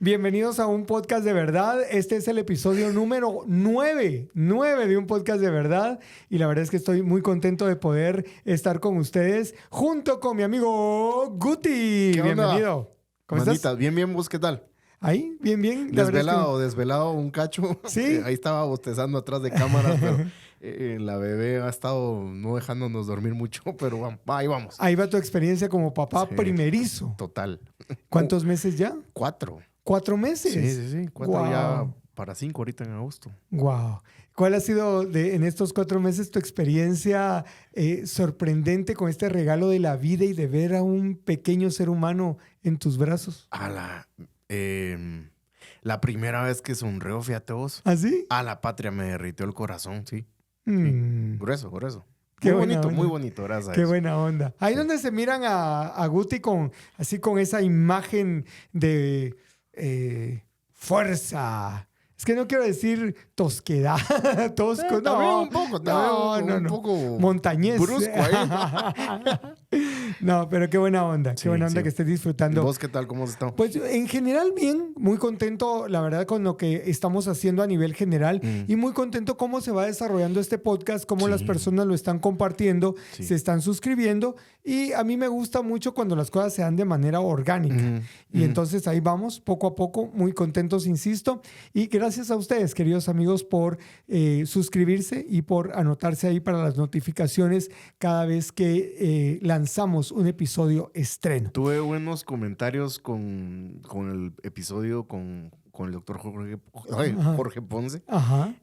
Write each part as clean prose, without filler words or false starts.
Bienvenidos a un podcast de verdad. Este es el episodio número 9 de un podcast de verdad. Y la verdad es que estoy muy contento de poder estar con ustedes junto con mi amigo Guti. ¿Qué onda? Bienvenido. ¿Cómo Manitas, estás? bien, ¿vos qué tal? Ahí, bien. La verdad es Desvelado un cacho. ¿Sí? Ahí estaba bostezando atrás de cámaras, pero la bebé ha estado no dejándonos dormir mucho, pero ahí vamos. Ahí va tu experiencia como papá Sí. primerizo. Total. ¿Cuántos meses ya? 4. 4 meses. Sí. 4 Guau. ya para 5 ahorita en agosto. Wow. ¿Cuál ha sido en estos 4 meses tu experiencia sorprendente con este regalo de la vida y de ver a un pequeño ser humano en tus brazos? La primera vez que sonrió, fíjate vos. ¿Ah, sí? A la patria me derritió el corazón, sí. Mm. Grueso. Qué Muy buena bonito, onda. muy bonito, gracias a Qué eso. buena onda. Ahí Sí. donde se miran a Guti con esa imagen de fuerza. Es que no quiero decir tosquedad. Tosco, También no. un poco, No. un poco Montañés. brusco ahí. No, pero qué buena onda. Sí, Qué buena onda sí. que estés ¿Y disfrutando. vos qué tal? ¿Cómo has estado? Pues en general bien, muy contento, la verdad, con lo que estamos haciendo a nivel general y muy contento cómo se va desarrollando este podcast, cómo Sí. las personas lo están compartiendo, Sí. se están suscribiendo y a mí me gusta mucho cuando las cosas se dan de manera orgánica. Y entonces ahí vamos, poco a poco, muy contentos, insisto. Y gracias a ustedes, queridos amigos, por suscribirse y por anotarse ahí para las notificaciones cada vez que lanzamos un episodio estreno. Tuve buenos comentarios con el episodio con el doctor Jorge Ponce. Ajá.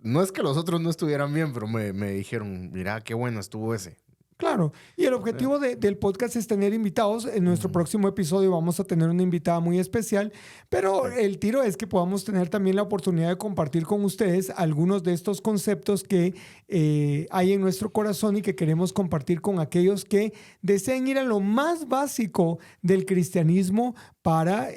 No es que los otros no estuvieran bien, pero me dijeron, mira, qué bueno estuvo ese. Claro, y el objetivo del podcast es tener invitados. En nuestro próximo episodio vamos a tener una invitada muy especial, pero el tiro es que podamos tener también la oportunidad de compartir con ustedes algunos de estos conceptos que hay en nuestro corazón y que queremos compartir con aquellos que deseen ir a lo más básico del cristianismo para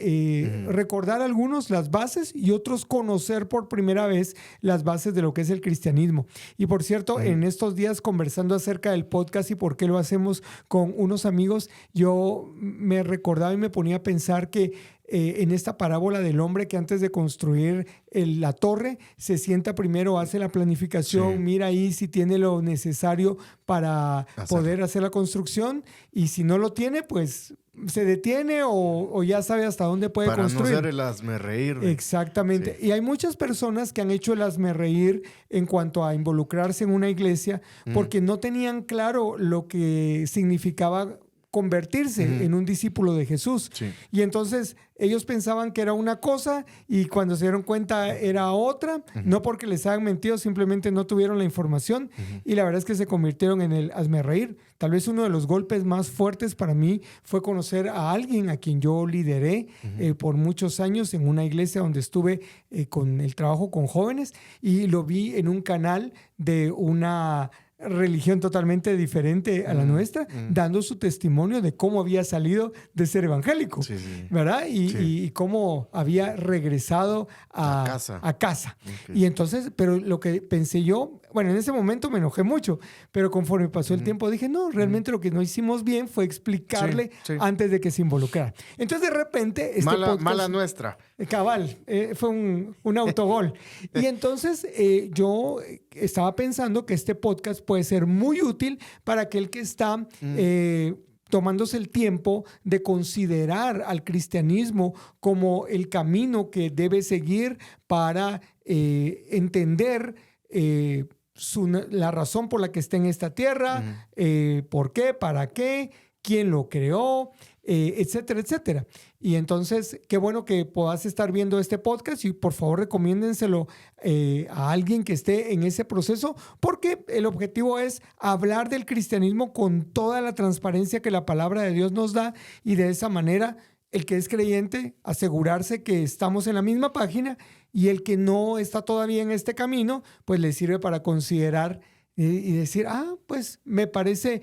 recordar algunos las bases y otros conocer por primera vez las bases de lo que es el cristianismo. Y por cierto, en estos días conversando acerca del podcast y por qué lo hacemos con unos amigos, yo me recordaba y me ponía a pensar que en esta parábola del hombre que antes de construir la torre se sienta primero, hace la planificación, Sí. mira ahí si tiene lo necesario para poder hacer la construcción y si no lo tiene, pues se detiene o ya sabe hasta dónde puede Para construir. no ser el hazmerreír. Exactamente. Sí. Y hay muchas personas que han hecho el hazmerreír en cuanto a involucrarse en una iglesia porque no tenían claro lo que significaba convertirse en un discípulo de Jesús. Sí. Y entonces ellos pensaban que era una cosa y cuando se dieron cuenta era otra, no porque les hayan mentido, simplemente no tuvieron la información y la verdad es que se convirtieron en el hazmerreír. Tal vez uno de los golpes más fuertes para mí fue conocer a alguien a quien yo lideré por muchos años en una iglesia donde estuve con el trabajo con jóvenes y lo vi en un canal de una religión totalmente diferente a la nuestra, dando su testimonio de cómo había salido de ser evangélico, Sí. ¿verdad? Y, Sí. y cómo había regresado a casa. Okay. Y entonces, pero lo que pensé yo, bueno, en ese momento me enojé mucho, pero conforme pasó el tiempo dije, no, realmente lo que no hicimos bien fue explicarle Sí. antes de que se involucrara. Entonces de repente este podcast... Mala nuestra. Cabal, fue un autogol. Y entonces yo estaba pensando que este podcast puede ser muy útil para aquel que está tomándose el tiempo de considerar al cristianismo como el camino que debe seguir para entender la razón por la que está en esta tierra, por qué, para qué, quién lo creó, etcétera, etcétera. Y entonces, qué bueno que puedas estar viendo este podcast y por favor recomiéndenselo a alguien que esté en ese proceso, porque el objetivo es hablar del cristianismo con toda la transparencia que la palabra de Dios nos da y de esa manera el que es creyente asegurarse que estamos en la misma página y el que no está todavía en este camino, pues le sirve para considerar y decir, pues me parece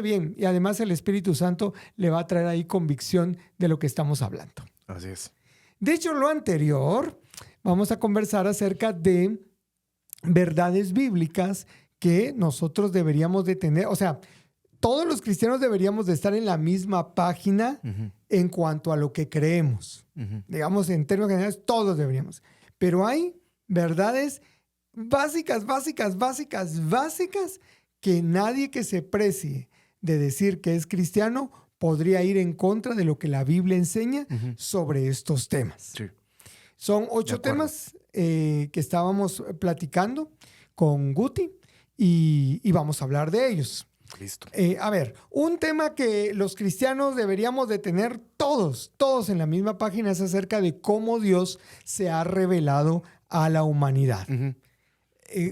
bien. Y además el Espíritu Santo le va a traer ahí convicción de lo que estamos hablando. Así es. Dicho lo anterior, vamos a conversar acerca de verdades bíblicas que nosotros deberíamos de tener. O sea, todos los cristianos deberíamos de estar en la misma página en cuanto a lo que creemos. Digamos, en términos generales, todos deberíamos. Pero hay verdades básicas que nadie que se precie de decir que es cristiano podría ir en contra de lo que la Biblia enseña sobre estos temas. Sí. Son 8 temas que estábamos platicando con Guti y vamos a hablar de ellos. Listo. A ver, un tema que los cristianos deberíamos de tener todos en la misma página es acerca de cómo Dios se ha revelado a la humanidad.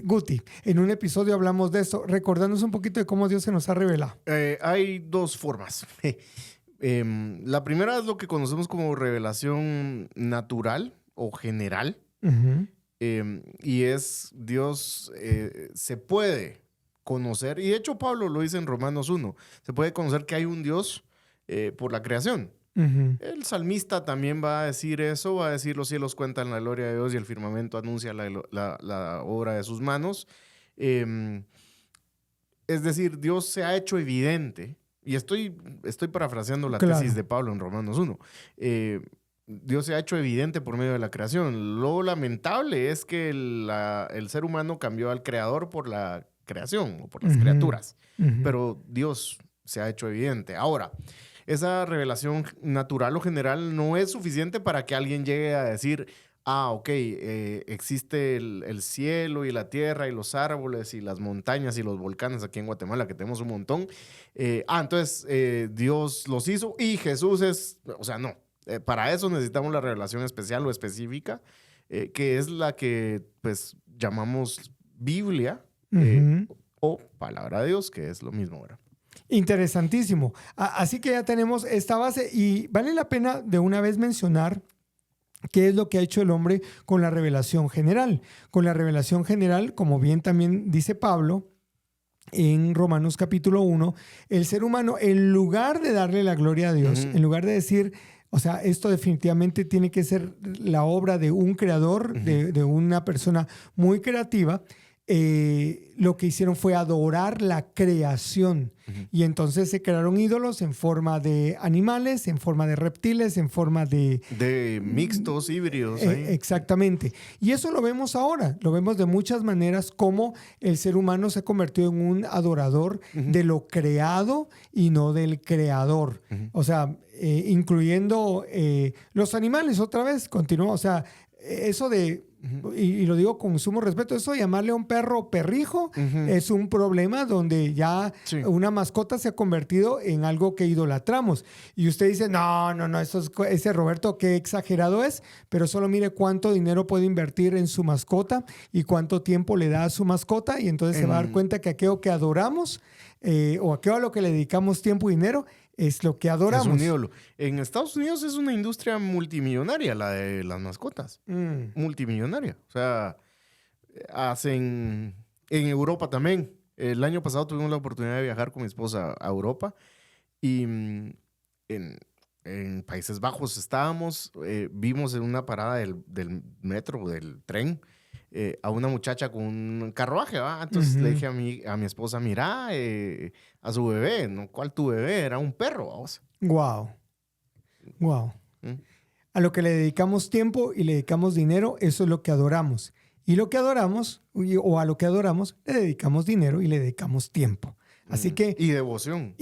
Guti, en un episodio hablamos de esto. Recordándonos un poquito de cómo Dios se nos ha revelado. Hay 2 formas. La primera es lo que conocemos como revelación natural o general. Y es Dios se puede conocer, y de hecho Pablo lo dice en Romanos 1, se puede conocer que hay un Dios por la creación. El salmista también va a decir eso, va a decir: los cielos cuentan la gloria de Dios y el firmamento anuncia la obra de sus manos. Es decir, Dios se ha hecho evidente, y estoy parafraseando la tesis de Pablo en Romanos 1. Dios se ha hecho evidente por medio de la creación. Lo lamentable es que el ser humano cambió al creador por la creación o por las criaturas, pero Dios se ha hecho evidente. Ahora, esa revelación natural o general no es suficiente para que alguien llegue a decir: existe el cielo y la tierra y los árboles y las montañas y los volcanes aquí en Guatemala, que tenemos un montón. Entonces Dios los hizo y Jesús es... O sea, no. Para eso necesitamos la revelación especial o específica, que es la que pues llamamos Biblia o Palabra de Dios, que es lo mismo, ¿verdad? Interesantísimo. Así que ya tenemos esta base y vale la pena de una vez mencionar qué es lo que ha hecho el hombre con la revelación general. Con la revelación general, como bien también dice Pablo en Romanos capítulo 1, el ser humano, en lugar de darle la gloria a Dios, en lugar de decir... O sea, esto definitivamente tiene que ser la obra de un creador, de una persona muy creativa. Lo que hicieron fue adorar la creación. Y entonces se crearon ídolos en forma de animales, en forma de reptiles, en forma de... De mixtos, híbridos. Exactamente. Y eso lo vemos ahora. Lo vemos de muchas maneras, como el ser humano se ha convertido en un adorador de lo creado y no del creador. O sea, incluyendo los animales, otra vez, continúa. O sea, eso de... Y lo digo con sumo respeto, eso de llamarle a un perro perrijo es un problema donde ya una mascota se ha convertido en algo que idolatramos. Y usted dice, no, ese Roberto qué exagerado es, pero solo mire cuánto dinero puede invertir en su mascota y cuánto tiempo le da a su mascota, y entonces se va a dar cuenta que aquello que adoramos o aquello a lo que le dedicamos tiempo y dinero es lo que adoramos. Es un ídolo. En Estados Unidos es una industria multimillonaria la de las mascotas. Multimillonaria. O sea, hacen... En Europa también. El año pasado tuvimos la oportunidad de viajar con mi esposa a Europa y en Países Bajos estábamos, vimos en una parada del metro, del tren, a una muchacha con un carruaje, ¿va? Entonces le dije a mi esposa: mira, a su bebé, ¿no? ¿Cuál tu bebé? Era un perro, vamos. Wow. A lo que le dedicamos tiempo y le dedicamos dinero, eso es lo que adoramos. Y lo que adoramos, o a lo que adoramos, le dedicamos dinero y le dedicamos tiempo. Así que... Y devoción.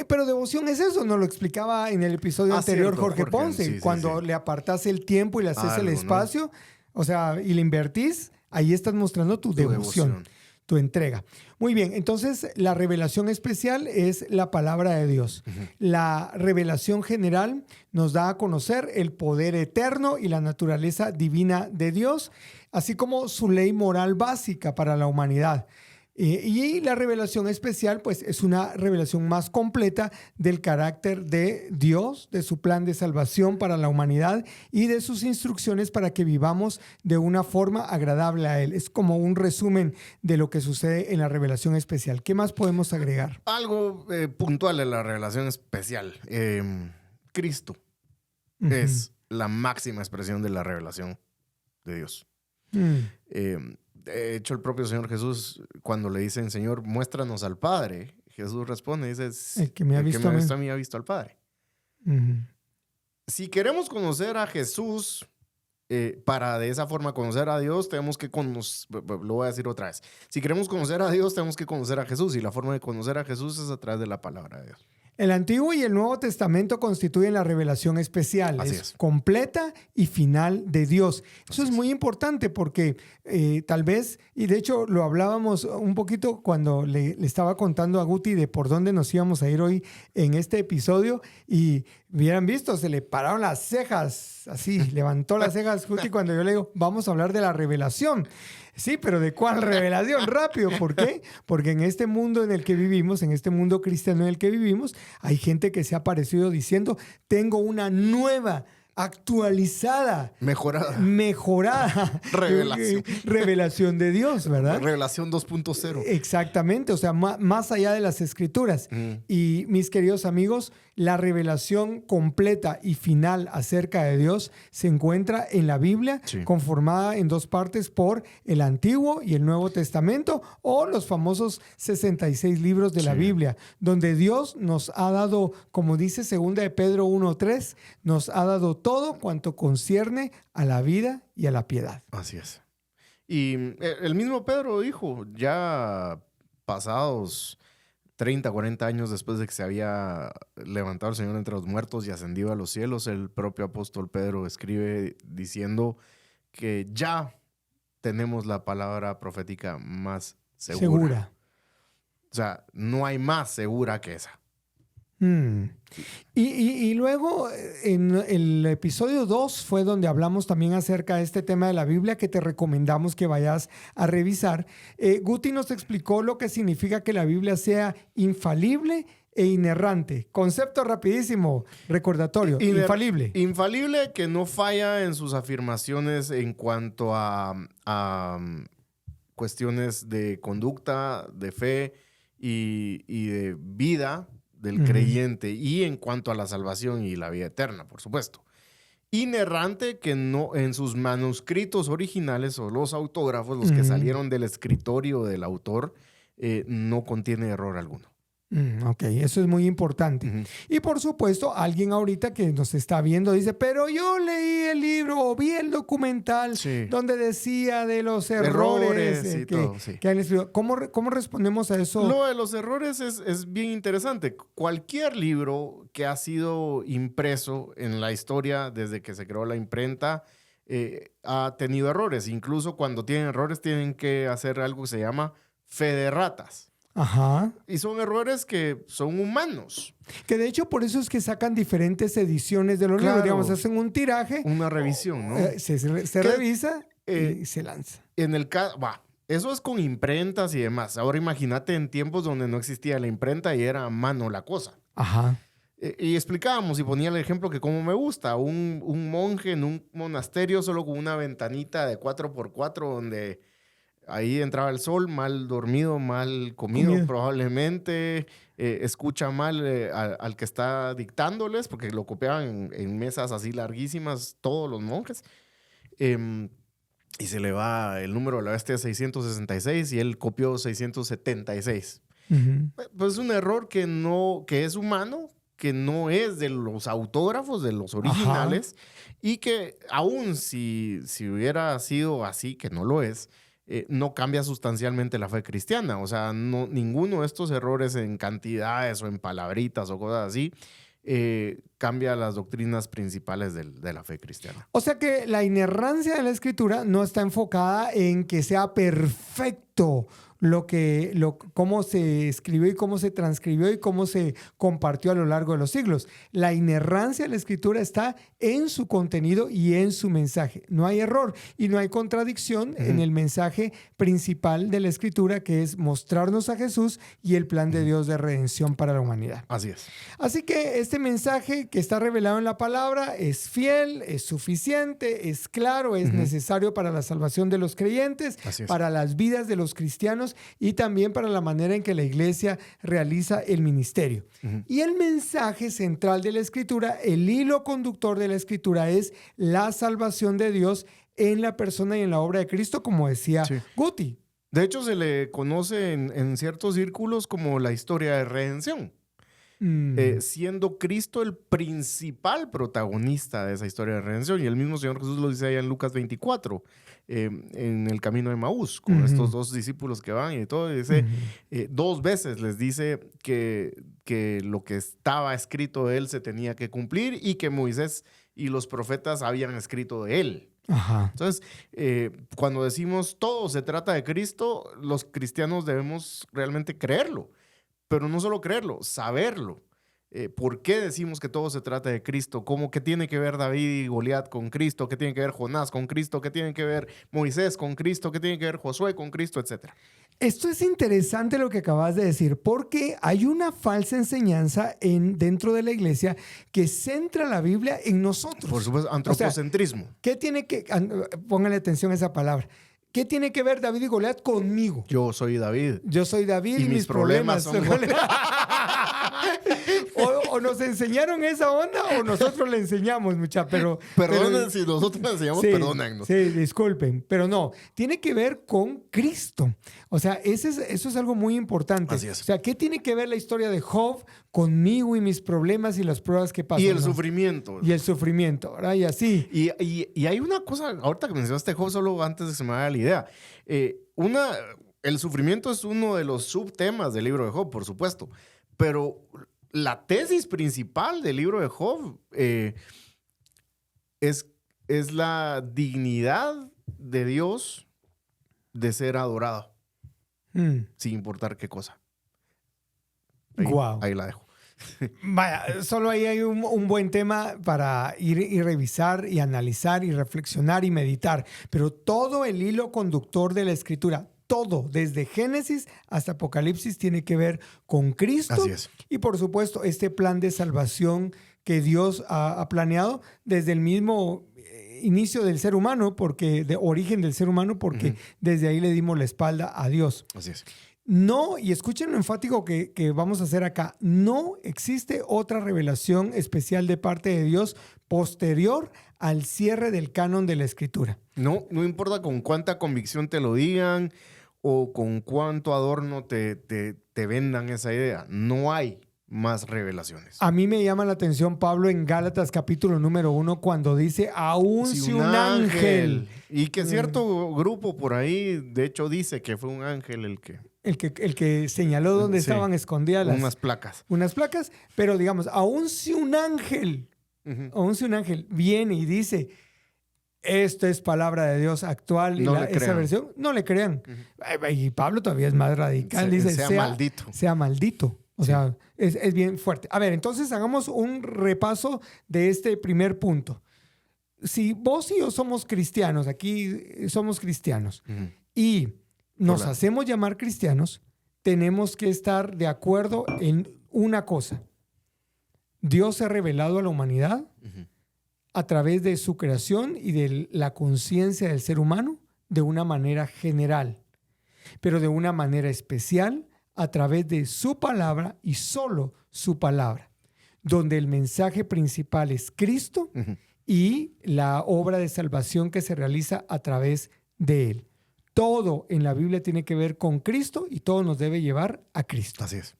Pero devoción es eso, nos lo explicaba en el episodio anterior cierto, Jorge Ponce. Sí, cuando le apartas el tiempo y le haces el espacio, ¿no? O sea, y le invertís, ahí estás mostrando tu devoción, tu entrega. Muy bien, entonces la revelación especial es la palabra de Dios. La revelación general nos da a conocer el poder eterno y la naturaleza divina de Dios, así como su ley moral básica para la humanidad. Y la revelación especial, pues, es una revelación más completa del carácter de Dios, de su plan de salvación para la humanidad y de sus instrucciones para que vivamos de una forma agradable a Él. Es como un resumen de lo que sucede en la revelación especial. ¿Qué más podemos agregar? Algo puntual en la revelación especial. Cristo es la máxima expresión de la revelación de Dios. De hecho, el propio Señor Jesús, cuando le dicen: Señor, muéstranos al Padre, Jesús responde, dice, el que me ha visto a mí ha visto al Padre. Uh-huh. Si queremos conocer a Jesús, para de esa forma conocer a Dios, tenemos que lo voy a decir otra vez. Si queremos conocer a Dios, tenemos que conocer a Jesús. Y la forma de conocer a Jesús es a través de la palabra de Dios. El Antiguo y el Nuevo Testamento constituyen la revelación especial. Así es es. Completa y final de Dios. Eso es muy importante porque tal vez, y de hecho lo hablábamos un poquito cuando le estaba contando a Guti de por dónde nos íbamos a ir hoy en este episodio, y hubieran visto, se le pararon las cejas, así, levantó las cejas Guti cuando yo le digo, vamos a hablar de la revelación. Sí, pero ¿de cuál revelación? Rápido. ¿Por qué? Porque en este mundo en el que vivimos, en este mundo cristiano en el que vivimos, hay gente que se ha aparecido diciendo, tengo una nueva, actualizada, mejorada revelación de Dios, ¿verdad? Revelación 2.0. Exactamente, o sea, más allá de las escrituras. Y mis queridos amigos, la revelación completa y final acerca de Dios se encuentra en la Biblia, conformada en dos partes por el Antiguo y el Nuevo Testamento, o los famosos 66 libros de la Biblia, donde Dios nos ha dado, como dice 2 de Pedro 1:3, nos ha dado todo cuanto concierne a la vida y a la piedad. Así es. Y el mismo Pedro dijo, ya pasados 30, 40 años después de que se había levantado el Señor entre los muertos y ascendido a los cielos, el propio apóstol Pedro escribe diciendo que ya tenemos la palabra profética más segura. O sea, no hay más segura que esa. Y luego en el episodio 2 fue donde hablamos también acerca de este tema de la Biblia, que te recomendamos que vayas a revisar. Guti nos explicó lo que significa que la Biblia sea infalible e inerrante. Concepto rapidísimo, recordatorio, infalible. Infalible, que no falla en sus afirmaciones en cuanto a cuestiones de conducta, de fe y de vida del creyente, y en cuanto a la salvación y la vida eterna, por supuesto. Inerrante, que no en sus manuscritos originales o los autógrafos, los que salieron del escritorio del autor, no contiene error alguno. Ok, eso es muy importante. Y por supuesto, alguien ahorita que nos está viendo dice, pero yo leí el libro o vi el documental donde decía de los errores y todo, que han escrito. ¿Cómo respondemos a eso? Lo de los errores es bien interesante. Cualquier libro que ha sido impreso en la historia desde que se creó la imprenta ha tenido errores. Incluso cuando tienen errores tienen que hacer algo que se llama fe de ratas. Ajá. Y son errores que son humanos. Que de hecho por eso es que sacan diferentes ediciones de los libros. Digamos, hacen un tiraje. Una revisión, ¿no? Se revisa y se lanza. En el caso, eso es con imprentas y demás. Ahora imagínate en tiempos donde no existía la imprenta y era a mano la cosa. Ajá. Y explicábamos y ponía el ejemplo que como me gusta, un monje en un monasterio solo con una ventanita de 4x4 donde ahí entraba el sol, mal dormido, mal comido probablemente, escucha mal al que está dictándoles, porque lo copiaban en mesas así larguísimas todos los monjes, y se le va el número de la bestia 666 y él copió 676. Pues es un error que es humano, que no es de los autógrafos, de los originales, y que aún si hubiera sido así, que no lo es, no cambia sustancialmente la fe cristiana. O sea, ninguno de estos errores en cantidades o en palabritas o cosas así cambia las doctrinas principales de la fe cristiana. O sea que la inerrancia de la Escritura no está enfocada en que sea perfecto cómo se escribió y cómo se transcribió y cómo se compartió a lo largo de los siglos. La inerrancia de la Escritura está en su contenido y en su mensaje. No hay error y no hay contradicción en el mensaje principal de la Escritura, que es mostrarnos a Jesús y el plan de Dios de redención para la humanidad. Así es. Así que este mensaje que está revelado en la palabra es fiel, es suficiente, es claro, es necesario para la salvación de los creyentes, para las vidas de los cristianos y también para la manera en que la iglesia realiza el ministerio. Y el mensaje central de la Escritura, el hilo conductor de la Escritura, es la salvación de Dios en la persona y en la obra de Cristo, como decía Guti. De hecho, se le conoce en ciertos círculos como la historia de redención. Siendo Cristo el principal protagonista de esa historia de redención. Y el mismo Señor Jesús lo dice allá en Lucas 24, en el camino de Maús, con estos dos discípulos que van y todo. Y dice, 2 veces les dice que lo que estaba escrito de él se tenía que cumplir y que Moisés y los profetas habían escrito de él. Ajá. Entonces, cuando decimos todo se trata de Cristo, los cristianos debemos realmente creerlo. Pero no solo creerlo, saberlo. ¿Por qué decimos que todo se trata de Cristo? ¿Qué tiene que ver David y Goliat con Cristo? ¿Qué tiene que ver Jonás con Cristo? ¿Qué tiene que ver Moisés con Cristo? ¿Qué tiene que ver Josué con Cristo? Etcétera. Esto es interesante lo que acabas de decir, porque hay una falsa enseñanza dentro de la iglesia que centra la Biblia en nosotros. Por supuesto, antropocentrismo. O sea, ¿qué tiene que... Póngale atención a esa palabra. ¿Qué tiene que ver David y Goliat conmigo? Yo soy David. Yo soy David y mis problemas son... o nos enseñaron esa onda o nosotros le enseñamos, mucha, Perdonen si nosotros le enseñamos, sí, perdónennos. Sí, disculpen, pero no, tiene que ver con Cristo. O sea, eso es algo muy importante. Así es. O sea, ¿qué tiene que ver la historia de Job conmigo y mis problemas y las pruebas que pasan? Y el sufrimiento. Y el sufrimiento, ¿verdad? Y así. Y hay una cosa, ahorita que mencionaste Job, solo antes de que se me haga la idea. El sufrimiento es uno de los subtemas del libro de Job, por supuesto. Pero la tesis principal del libro de Job es la dignidad de Dios de ser adorado, sin importar qué cosa. Ahí la dejo. Vaya, solo ahí hay un buen tema para ir y revisar y analizar y reflexionar y meditar. Pero todo el hilo conductor de la Escritura, todo, desde Génesis hasta Apocalipsis, tiene que ver con Cristo. Así es. Y por supuesto, este plan de salvación que Dios ha planeado desde el mismo inicio del ser humano, de origen del ser humano, porque desde ahí le dimos la espalda a Dios. Así es. No, y escuchen lo enfático que vamos a hacer acá, no existe otra revelación especial de parte de Dios posterior al cierre del canon de la Escritura. No importa con cuánta convicción te lo digan o con cuánto adorno te vendan esa idea, no hay más revelaciones. A mí me llama la atención Pablo en Gálatas capítulo número 1 cuando dice, aún si un ángel. Y que cierto grupo por ahí, de hecho, dice que fue un ángel el que señaló dónde estaban escondidas unas placas. Unas placas, pero digamos, aún si un ángel viene y dice, esto es palabra de Dios actual y esa versión, no le crean. Y Pablo todavía es más radical, dice, sea maldito. Sea maldito. O sea, es bien fuerte. A ver, entonces hagamos un repaso de este primer punto. Si vos y yo somos cristianos, aquí somos cristianos, y nos hacemos llamar cristianos, tenemos que estar de acuerdo en una cosa. Dios se ha revelado a la humanidad a través de su creación y de la conciencia del ser humano de una manera general, pero de una manera especial a través de su palabra y solo su palabra, donde el mensaje principal es Cristo y la obra de salvación que se realiza a través de Él. Todo en la Biblia tiene que ver con Cristo y todo nos debe llevar a Cristo. Así es.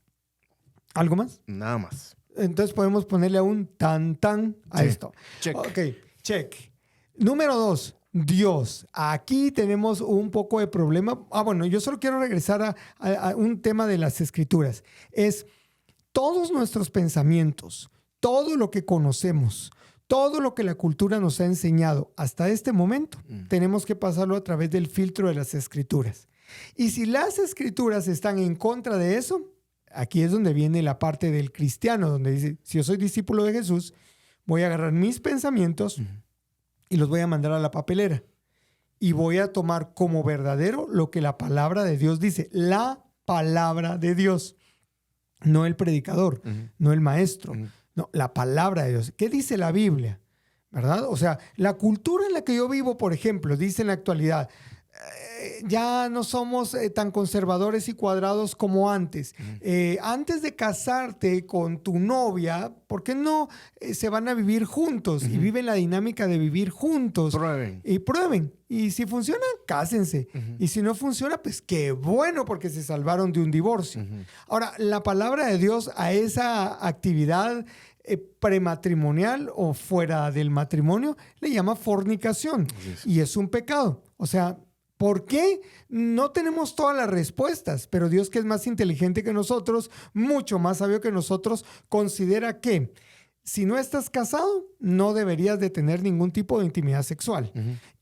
¿Algo más? Nada más. Entonces podemos ponerle un tan a esto. Check. Ok, check. Número 2. Dios. Aquí tenemos un poco de problema. Bueno, yo solo quiero regresar a un tema de las Escrituras. Es todos nuestros pensamientos, todo lo que conocemos, todo lo que la cultura nos ha enseñado hasta este momento, tenemos que pasarlo a través del filtro de las Escrituras. Y si las Escrituras están en contra de eso, aquí es donde viene la parte del cristiano, donde dice, si yo soy discípulo de Jesús, voy a agarrar mis pensamientos y los voy a mandar a la papelera. Y voy a tomar como verdadero lo que la palabra de Dios dice. La palabra de Dios. No el predicador, no el maestro. No, la palabra de Dios. ¿Qué dice la Biblia? ¿Verdad? O sea, la cultura en la que yo vivo, por ejemplo, dice en la actualidad, ya no somos tan conservadores y cuadrados como antes. Antes de casarte con tu novia, ¿por qué no se van a vivir juntos y viven la dinámica de vivir juntos? Prueben. Y prueben. Y si funciona, cásense. Y si no funciona, pues qué bueno, porque se salvaron de un divorcio. Ahora, la palabra de Dios a esa actividad prematrimonial o fuera del matrimonio le llama fornicación. Y es un pecado. O sea, ¿por qué? No tenemos todas las respuestas, pero Dios, que es más inteligente que nosotros, mucho más sabio que nosotros, considera que si no estás casado, no deberías de tener ningún tipo de intimidad sexual.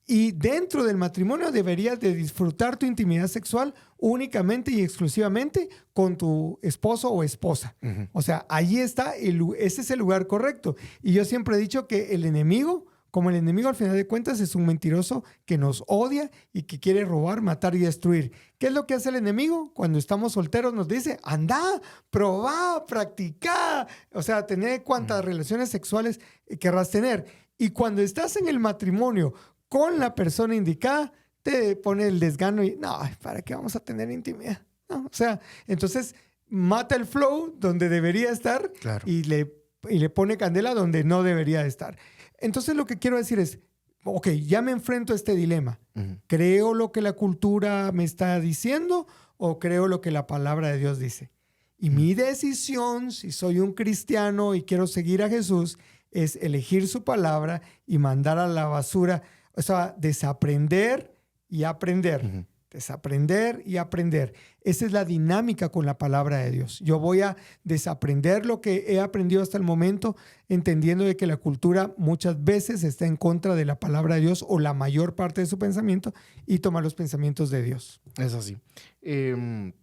Y dentro del matrimonio deberías de disfrutar tu intimidad sexual únicamente y exclusivamente con tu esposo o esposa. O sea, ahí está, ese es el lugar correcto. Y yo siempre he dicho que el enemigo, como el enemigo al final de cuentas es un mentiroso que nos odia y que quiere robar, matar y destruir. ¿Qué es lo que hace el enemigo? Cuando estamos solteros nos dice, anda, probá, practicá. O sea, tener cuantas relaciones sexuales querrás tener. Y cuando estás en el matrimonio con la persona indicada, te pone el desgano y, no, ¿para qué vamos a tener intimidad? No, o sea, entonces mata el flow donde debería estar. Claro. y le pone candela donde no debería estar. Entonces lo que quiero decir es, ok, ya me enfrento a este dilema. ¿Creo lo que la cultura me está diciendo o creo lo que la palabra de Dios dice? Y mi decisión, si soy un cristiano y quiero seguir a Jesús, es elegir su palabra y mandar a la basura. O sea, desaprender y aprender. Desaprender y aprender. Esa es la dinámica con la palabra de Dios. Yo voy a desaprender lo que he aprendido hasta el momento, entendiendo de que la cultura muchas veces está en contra de la palabra de Dios o la mayor parte de su pensamiento y tomar los pensamientos de Dios. Es así. No,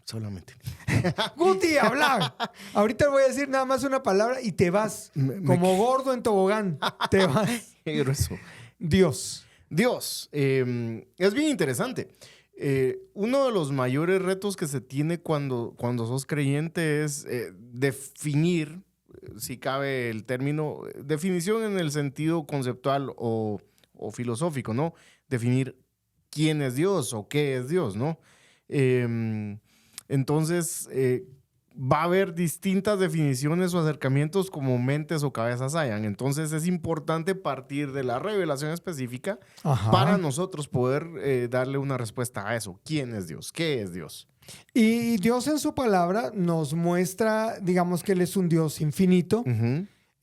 solamente. Guti, habla. Ahorita voy a decir nada más una palabra y te vas. Como gordo en tobogán. Te vas. Qué grueso. Dios. Dios. Es bien interesante. Uno de los mayores retos que se tiene cuando sos creyente es definir, si cabe el término, definición en el sentido conceptual o filosófico, ¿no? Definir quién es Dios o qué es Dios, ¿no? Entonces, va a haber distintas definiciones o acercamientos como mentes o cabezas hayan. Entonces, es importante partir de la revelación específica para nosotros poder darle una respuesta a eso. ¿Quién es Dios? ¿Qué es Dios? Y Dios en su palabra nos muestra, digamos, que Él es un Dios infinito,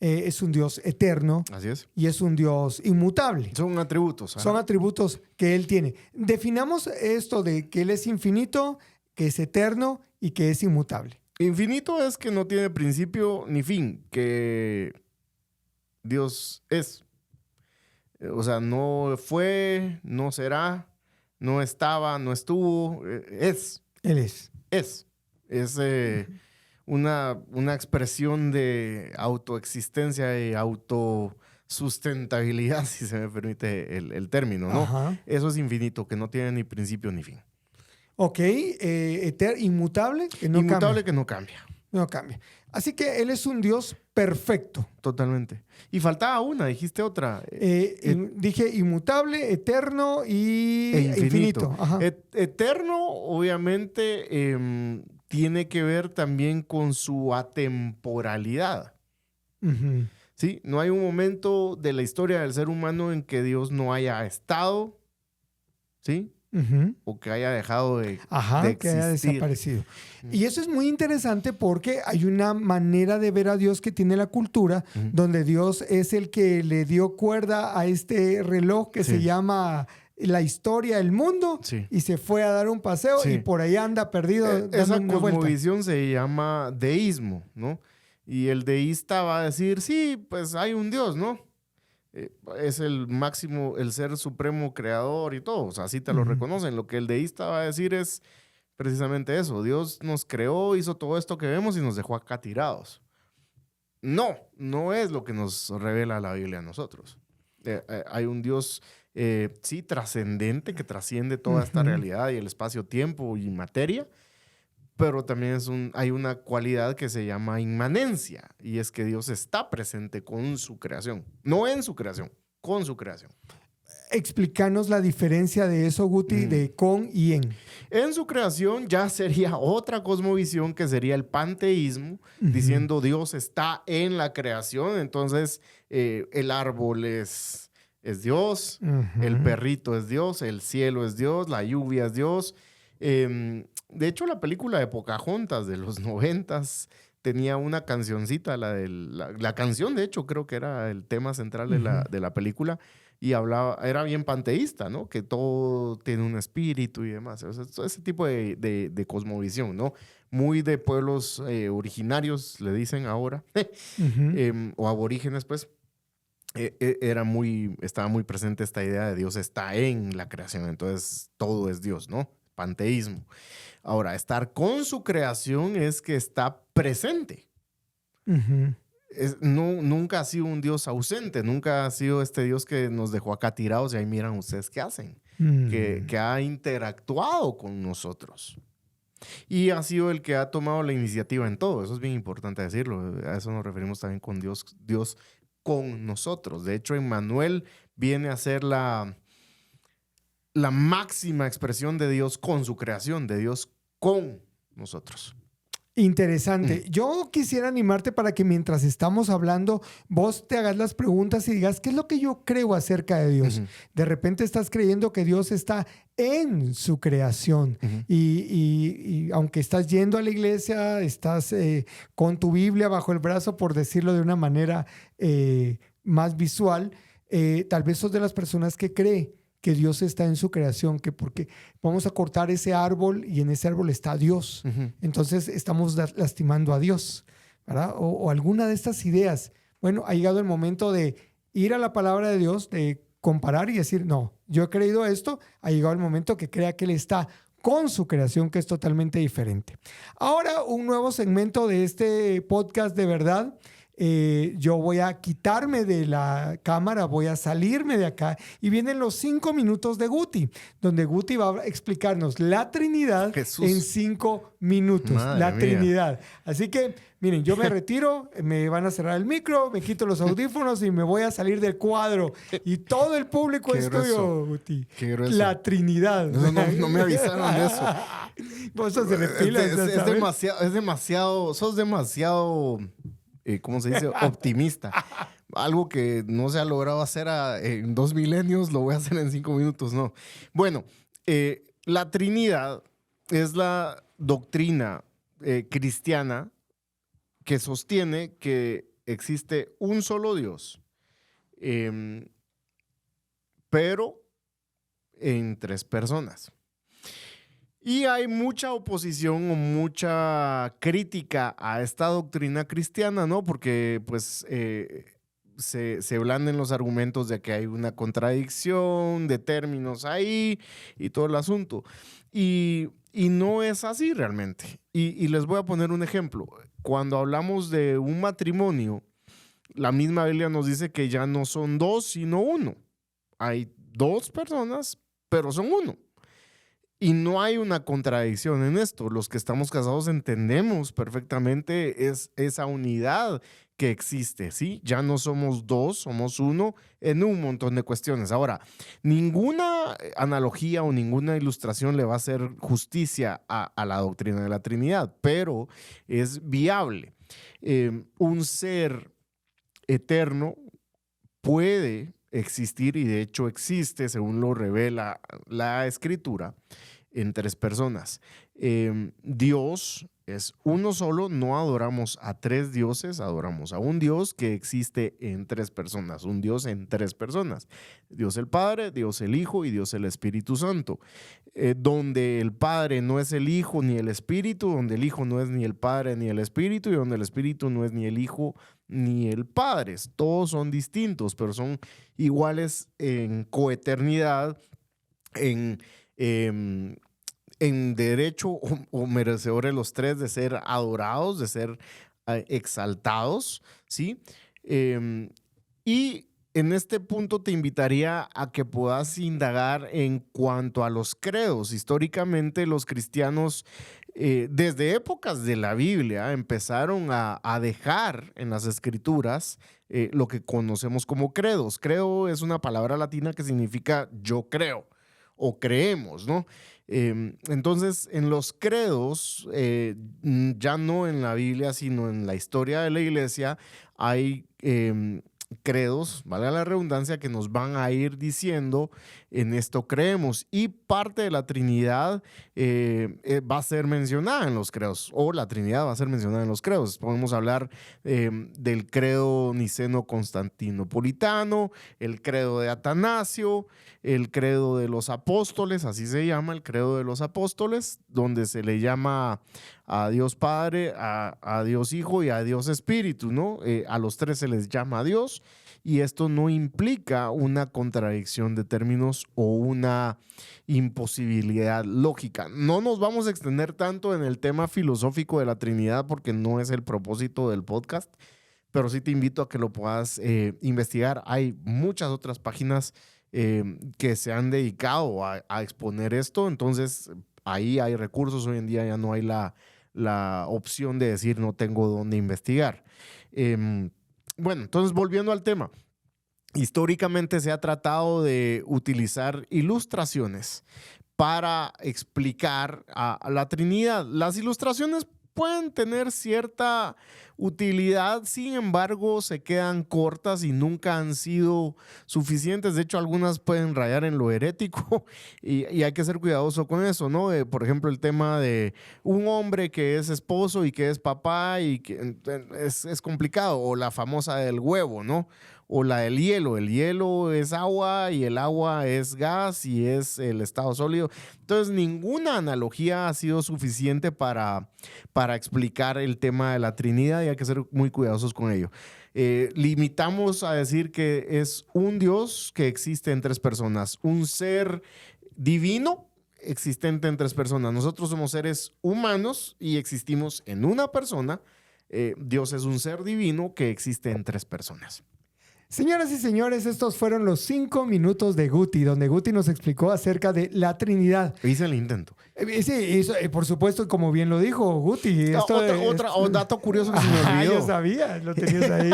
es un Dios eterno. Así es. Y es un Dios inmutable. Son atributos. Son atributos que Él tiene. Definamos esto de que Él es infinito, que es eterno y que es inmutable. Infinito es que no tiene principio ni fin, que Dios es. O sea, no fue, no será, no estaba, no estuvo, es. Él es. Es una expresión de autoexistencia y autosustentabilidad, si se me permite el término, ¿no? Eso es infinito, que no tiene ni principio ni fin. Ok, inmutable, que no inmutable cambia. Que no cambia. No cambia. Así que Él es un Dios perfecto. Totalmente. Y faltaba una, dijiste otra. Dije inmutable, eterno y infinito. Eterno, obviamente, tiene que ver también con su atemporalidad. ¿Sí? No hay un momento de la historia del ser humano en que Dios no haya estado, ¿sí? O que haya dejado de existir. Que haya desaparecido. Y eso es muy interesante porque hay una manera de ver a Dios que tiene la cultura, donde Dios es el que le dio cuerda a este reloj que se llama la historia del mundo y se fue a dar un paseo y por ahí anda perdido. Esa cosmovisión se llama deísmo, ¿no? Y el deísta va a decir, sí, pues hay un Dios, ¿no? Es el máximo, el ser supremo creador y todo. O sea, así te lo reconocen. Lo que el deísta va a decir es precisamente eso. Dios nos creó, hizo todo esto que vemos y nos dejó acá tirados. No es lo que nos revela la Biblia a nosotros. Hay un Dios, sí, trascendente, que trasciende toda esta realidad y el espacio-tiempo y materia, pero también hay una cualidad que se llama inmanencia, y es que Dios está presente con su creación, no en su creación, con su creación. explicarnos la diferencia de eso, Guti, de con y en. En su creación ya sería otra cosmovisión que sería el panteísmo, diciendo Dios está en la creación, entonces el árbol es Dios, el perrito es Dios, el cielo es Dios, la lluvia es Dios. De hecho, la película de Pocahontas de los 90s tenía una cancioncita, la canción, de hecho, creo que era el tema central de la película, y hablaba, era bien panteísta, ¿no? Que todo tiene un espíritu y demás. O sea, todo ese tipo de cosmovisión, ¿no? Muy de pueblos originarios, le dicen ahora, o aborígenes, pues. Estaba muy presente esta idea de Dios está en la creación, entonces todo es Dios, ¿no? Panteísmo. Ahora, estar con su creación es que está presente. Nunca ha sido un Dios ausente, nunca ha sido este Dios que nos dejó acá tirados y ahí miran ustedes qué hacen, que ha interactuado con nosotros. Y ha sido el que ha tomado la iniciativa en todo. Eso es bien importante decirlo. A eso nos referimos también con Dios con nosotros. De hecho, Emmanuel viene a ser la máxima expresión de Dios con su creación, de Dios con nosotros. Interesante. Yo quisiera animarte para que mientras estamos hablando, vos te hagas las preguntas y digas, ¿qué es lo que yo creo acerca de Dios? De repente estás creyendo que Dios está en su creación y aunque estás yendo a la iglesia, estás con tu Biblia bajo el brazo, por decirlo de una manera más visual, tal vez sos de las personas que cree que Dios está en su creación, que porque vamos a cortar ese árbol y en ese árbol está Dios. Entonces estamos lastimando a Dios, ¿verdad? O alguna de estas ideas. Bueno, ha llegado el momento de ir a la palabra de Dios, de comparar y decir, no, yo he creído esto. Ha llegado el momento que crea que Él está con su creación, que es totalmente diferente. Ahora, un nuevo segmento de este podcast de verdad. Yo voy a quitarme de la cámara, voy a salirme de acá y vienen los 5 minutos de Guti, donde Guti va a explicarnos la Trinidad en 5 minutos. Madre la mía. Trinidad. Así que, miren, yo me retiro, me van a cerrar el micro, me quito los audífonos y me voy a salir del cuadro. Y todo el público es tuyo, Guti. Qué grueso. La Trinidad. No me avisaron de eso. Vos sos de repila, es demasiado, sos demasiado... ¿cómo se dice? Optimista. Algo que no se ha logrado hacer en 2 milenios, lo voy a hacer en 5 minutos, no. Bueno, la Trinidad es la doctrina cristiana que sostiene que existe un solo Dios, pero en 3 personas. Y hay mucha oposición o mucha crítica a esta doctrina cristiana, ¿no? Porque pues se blanden los argumentos de que hay una contradicción de términos ahí y todo el asunto. Y no es así realmente. Y les voy a poner un ejemplo. Cuando hablamos de un matrimonio, la misma Biblia nos dice que ya no son 2, sino 1. Hay 2 personas, pero son 1. Y no hay una contradicción en esto. Los que estamos casados entendemos perfectamente esa unidad que existe, ¿sí? Ya no somos 2, somos 1 en un montón de cuestiones. Ahora, ninguna analogía o ninguna ilustración le va a hacer justicia a la doctrina de la Trinidad, pero es viable. Un ser eterno puede existir, y de hecho existe, según lo revela la Escritura, en 3 personas. Dios es uno solo, no adoramos a 3 dioses, adoramos a un Dios que existe en 3 personas, un Dios en 3 personas. Dios el Padre, Dios el Hijo y Dios el Espíritu Santo. Donde el Padre no es el Hijo ni el Espíritu, donde el Hijo no es ni el Padre ni el Espíritu, y donde el Espíritu no es ni el Hijo ni el Padre. Todos son distintos, pero son iguales en coeternidad, en derecho o merecedores los 3 de ser adorados, de ser exaltados, ¿sí? Y en este punto te invitaría a que puedas indagar en cuanto a los credos. Históricamente los cristianos, desde épocas de la Biblia, empezaron a dejar en las escrituras lo que conocemos como credos. Credo es una palabra latina que significa yo creo o creemos, ¿no? Entonces, en los credos, ya no en la Biblia, sino en la historia de la iglesia, hay credos, valga la redundancia, que nos van a ir diciendo en esto creemos, y parte de la Trinidad va a ser mencionada en los credos, o la Trinidad va a ser mencionada en los credos. Podemos hablar del credo niceno-constantinopolitano, el credo de Atanasio, el credo de los apóstoles, así se llama el credo de los apóstoles, donde se le llama a Dios Padre, a Dios Hijo y a Dios Espíritu, ¿no? A los tres se les llama Dios, y esto no implica una contradicción de términos o una imposibilidad lógica. No nos vamos a extender tanto en el tema filosófico de la Trinidad porque no es el propósito del podcast, pero sí te invito a que lo puedas investigar. Hay muchas otras páginas que se han dedicado a exponer esto, entonces ahí hay recursos. Hoy en día ya no hay la opción de decir no tengo dónde investigar. Bueno, entonces volviendo al tema, históricamente se ha tratado de utilizar ilustraciones para explicar a la Trinidad. Las ilustraciones pueden tener cierta utilidad, sin embargo, se quedan cortas y nunca han sido suficientes. De hecho, algunas pueden rayar en lo herético y hay que ser cuidadoso con eso, ¿no? Por ejemplo, el tema de un hombre que es esposo y que es papá y que es complicado, o la famosa del huevo, ¿no? O la del hielo. El hielo es agua y el agua es gas y es el estado sólido. Entonces, ninguna analogía ha sido suficiente para explicar el tema de la Trinidad, y hay que ser muy cuidadosos con ello. Limitamos a decir que es un Dios que existe en tres personas, un ser divino existente en tres personas. Nosotros somos seres humanos y existimos en una persona. Dios es un ser divino que existe en tres personas. Señoras y señores, estos fueron los 5 minutos de Guti, donde Guti nos explicó acerca de la Trinidad. Hice el intento. Sí, por supuesto, como bien lo dijo Guti. Otro dato curioso que se me olvidó. Yo sabía, lo tenías ahí.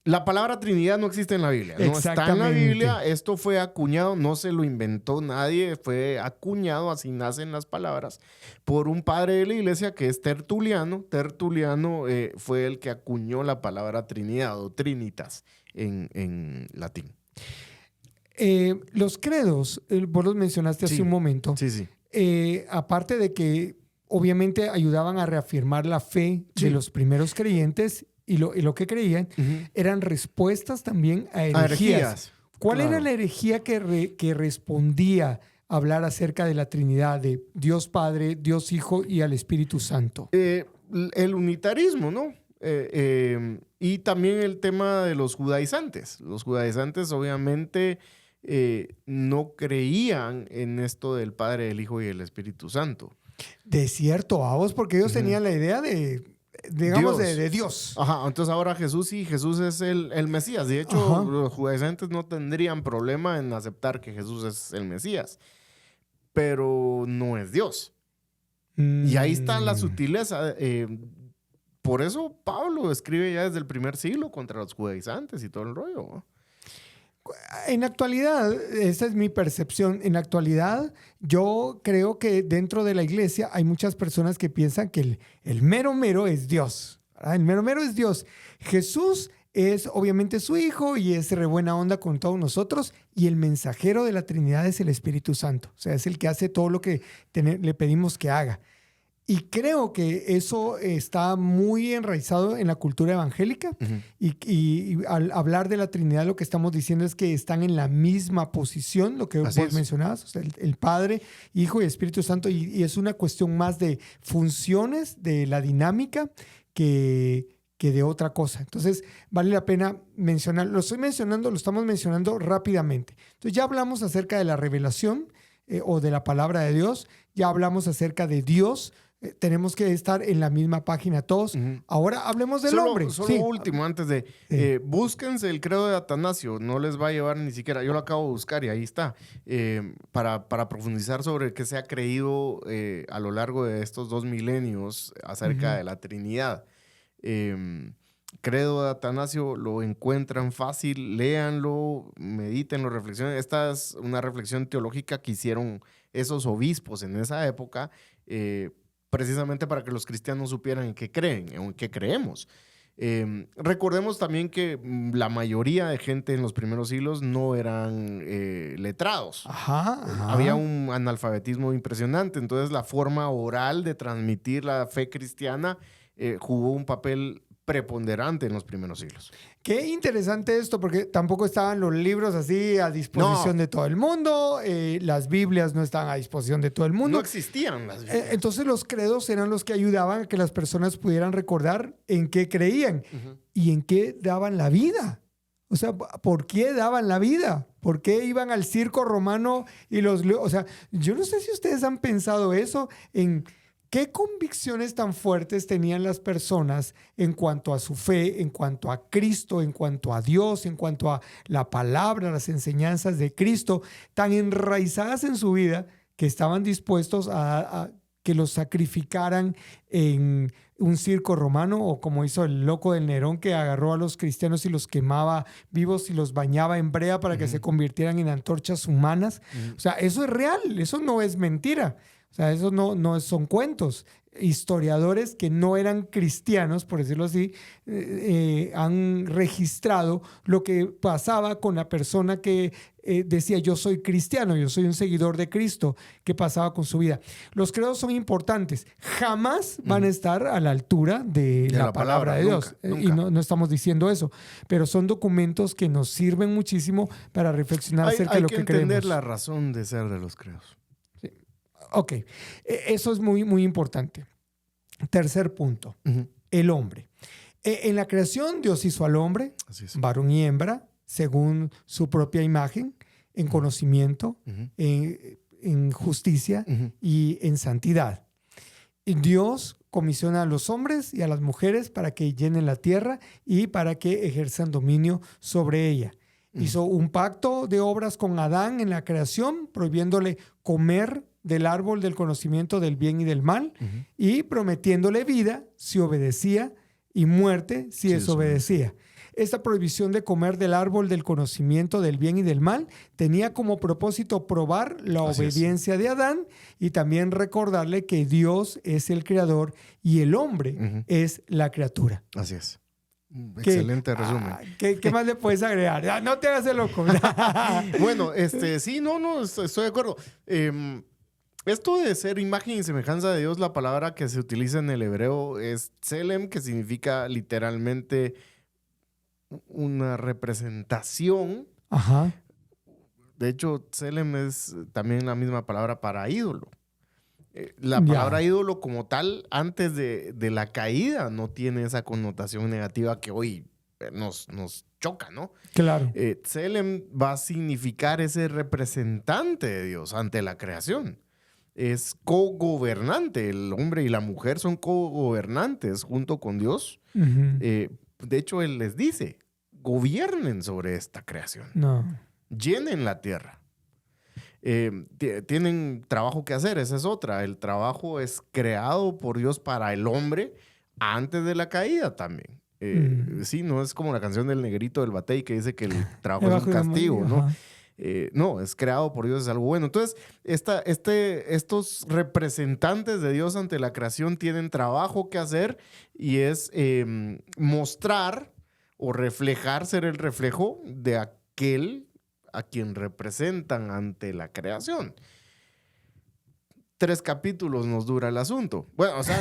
La palabra Trinidad no existe en la Biblia. No está en la Biblia. Esto fue acuñado, no se lo inventó nadie, fue acuñado, así nacen las palabras, por un padre de la iglesia que es Tertuliano. Tertuliano fue el que acuñó la palabra Trinidad o Trinitas en latín. Los credos, vos los mencionaste hace un momento. Sí. Aparte de que obviamente ayudaban a reafirmar la fe de los primeros creyentes y lo que creían, eran respuestas también a herejías. ¿Cuál era la herejía que respondía a hablar acerca de la Trinidad, de Dios Padre, Dios Hijo y al Espíritu Santo? El unitarismo, ¿no? Y también el tema de los judaizantes. Los judaizantes obviamente no creían en esto del Padre, el Hijo y el Espíritu Santo. De cierto, a vos, porque ellos tenían la idea de, digamos, de Dios. Ajá, entonces ahora Jesús es el Mesías. De hecho, los judaizantes no tendrían problema en aceptar que Jesús es el Mesías, pero no es Dios. Y ahí está la sutileza. Por eso Pablo escribe ya desde el primer siglo contra los judaizantes y todo el rollo, ¿no? En la actualidad, esa es mi percepción, en la actualidad yo creo que dentro de la iglesia hay muchas personas que piensan que el mero mero es Dios, ¿verdad? El mero mero es Dios. Jesús es obviamente su hijo y es re buena onda con todos nosotros, y el mensajero de la Trinidad es el Espíritu Santo, o sea, es el que hace todo lo que le pedimos que haga. Y creo que eso está muy enraizado en la cultura evangélica. Y al hablar de la Trinidad, lo que estamos diciendo es que están en la misma posición, lo que vos mencionabas, o sea, el Padre, Hijo y Espíritu Santo. Y es una cuestión más de funciones, de la dinámica, que de otra cosa. Entonces, vale la pena mencionar. Lo estamos mencionando rápidamente. Entonces, ya hablamos acerca de la revelación o de la palabra de Dios. Ya hablamos acerca de Dios tenemos que estar en la misma página todos. Ahora hablemos del hombre. Solo último, antes de... búsquense el credo de Atanasio. No les va a llevar ni siquiera... Yo lo acabo de buscar y ahí está. Para profundizar sobre qué se ha creído a lo largo de estos 2 milenios acerca de la Trinidad. Credo de Atanasio lo encuentran fácil. Léanlo, medítenlo, reflexionen. Esta es una reflexión teológica que hicieron esos obispos en esa época, precisamente para que los cristianos supieran en qué creen, en qué creemos. Recordemos también que la mayoría de gente en los primeros siglos no eran letrados. Había un analfabetismo impresionante, entonces la forma oral de transmitir la fe cristiana jugó un papel preponderante en los primeros siglos. Qué interesante esto, porque tampoco estaban los libros así a disposición de todo el mundo, las Biblias no estaban a disposición de todo el mundo. No existían las Biblias. Entonces los credos eran los que ayudaban a que las personas pudieran recordar en qué creían y en qué daban la vida. O sea, ¿por qué daban la vida? ¿Por qué iban al circo romano y o sea, yo no sé si ustedes han pensado eso en... ¿Qué convicciones tan fuertes tenían las personas en cuanto a su fe, en cuanto a Cristo, en cuanto a Dios, en cuanto a la palabra, las enseñanzas de Cristo, tan enraizadas en su vida que estaban dispuestos a que los sacrificaran en un circo romano, o como hizo el loco del Nerón, que agarró a los cristianos y los quemaba vivos y los bañaba en brea para que se convirtieran en antorchas humanas? O sea, eso es real, eso no es mentira. O sea, eso no son cuentos. Historiadores que no eran cristianos, por decirlo así, han registrado lo que pasaba con la persona que decía yo soy cristiano, yo soy un seguidor de Cristo, qué pasaba con su vida. Los credos son importantes, jamás van a estar a la altura de la palabra de Dios. Nunca. Y no estamos diciendo eso, pero son documentos que nos sirven muchísimo para reflexionar acerca de lo que creemos. Hay que entender la razón de ser de los credos. Ok, eso es muy, muy importante. Tercer punto, el hombre. En la creación Dios hizo al hombre, varón y hembra, según su propia imagen, en conocimiento, en justicia y en santidad. Y Dios comisiona a los hombres y a las mujeres para que llenen la tierra y para que ejerzan dominio sobre ella. Hizo un pacto de obras con Adán en la creación, prohibiéndole comer del árbol del conocimiento del bien y del mal, y prometiéndole vida si obedecía y muerte si desobedecía. Esta prohibición de comer del árbol del conocimiento del bien y del mal tenía como propósito probar la obediencia de Adán y también recordarle que Dios es el creador y el hombre es la criatura. Así es. Excelente resumen. ¿Qué más le puedes agregar? No te hagas el loco. Bueno, sí, no, estoy de acuerdo. Esto de ser imagen y semejanza de Dios, la palabra que se utiliza en el hebreo es tselem, que significa literalmente una representación. De hecho, tselem es también la misma palabra para ídolo. La palabra ídolo como tal, antes de la caída, no tiene esa connotación negativa que hoy nos choca, ¿no? Claro. Tselem va a significar ese representante de Dios ante la creación. Es cogobernante. El hombre y la mujer son cogobernantes junto con Dios. De hecho, Él les dice, gobiernen sobre esta creación. Llenen la tierra. Tienen trabajo que hacer, esa es otra. El trabajo es creado por Dios para el hombre antes de la caída también. Sí, no es como la canción del Negrito del Batey que dice que el trabajo es un castigo, ¿no? No, es creado por Dios, es algo bueno. Entonces, estos representantes de Dios ante la creación tienen trabajo que hacer y es mostrar o reflejar, ser el reflejo de aquel a quien representan ante la creación. 3 capítulos nos dura el asunto. Bueno, o sea,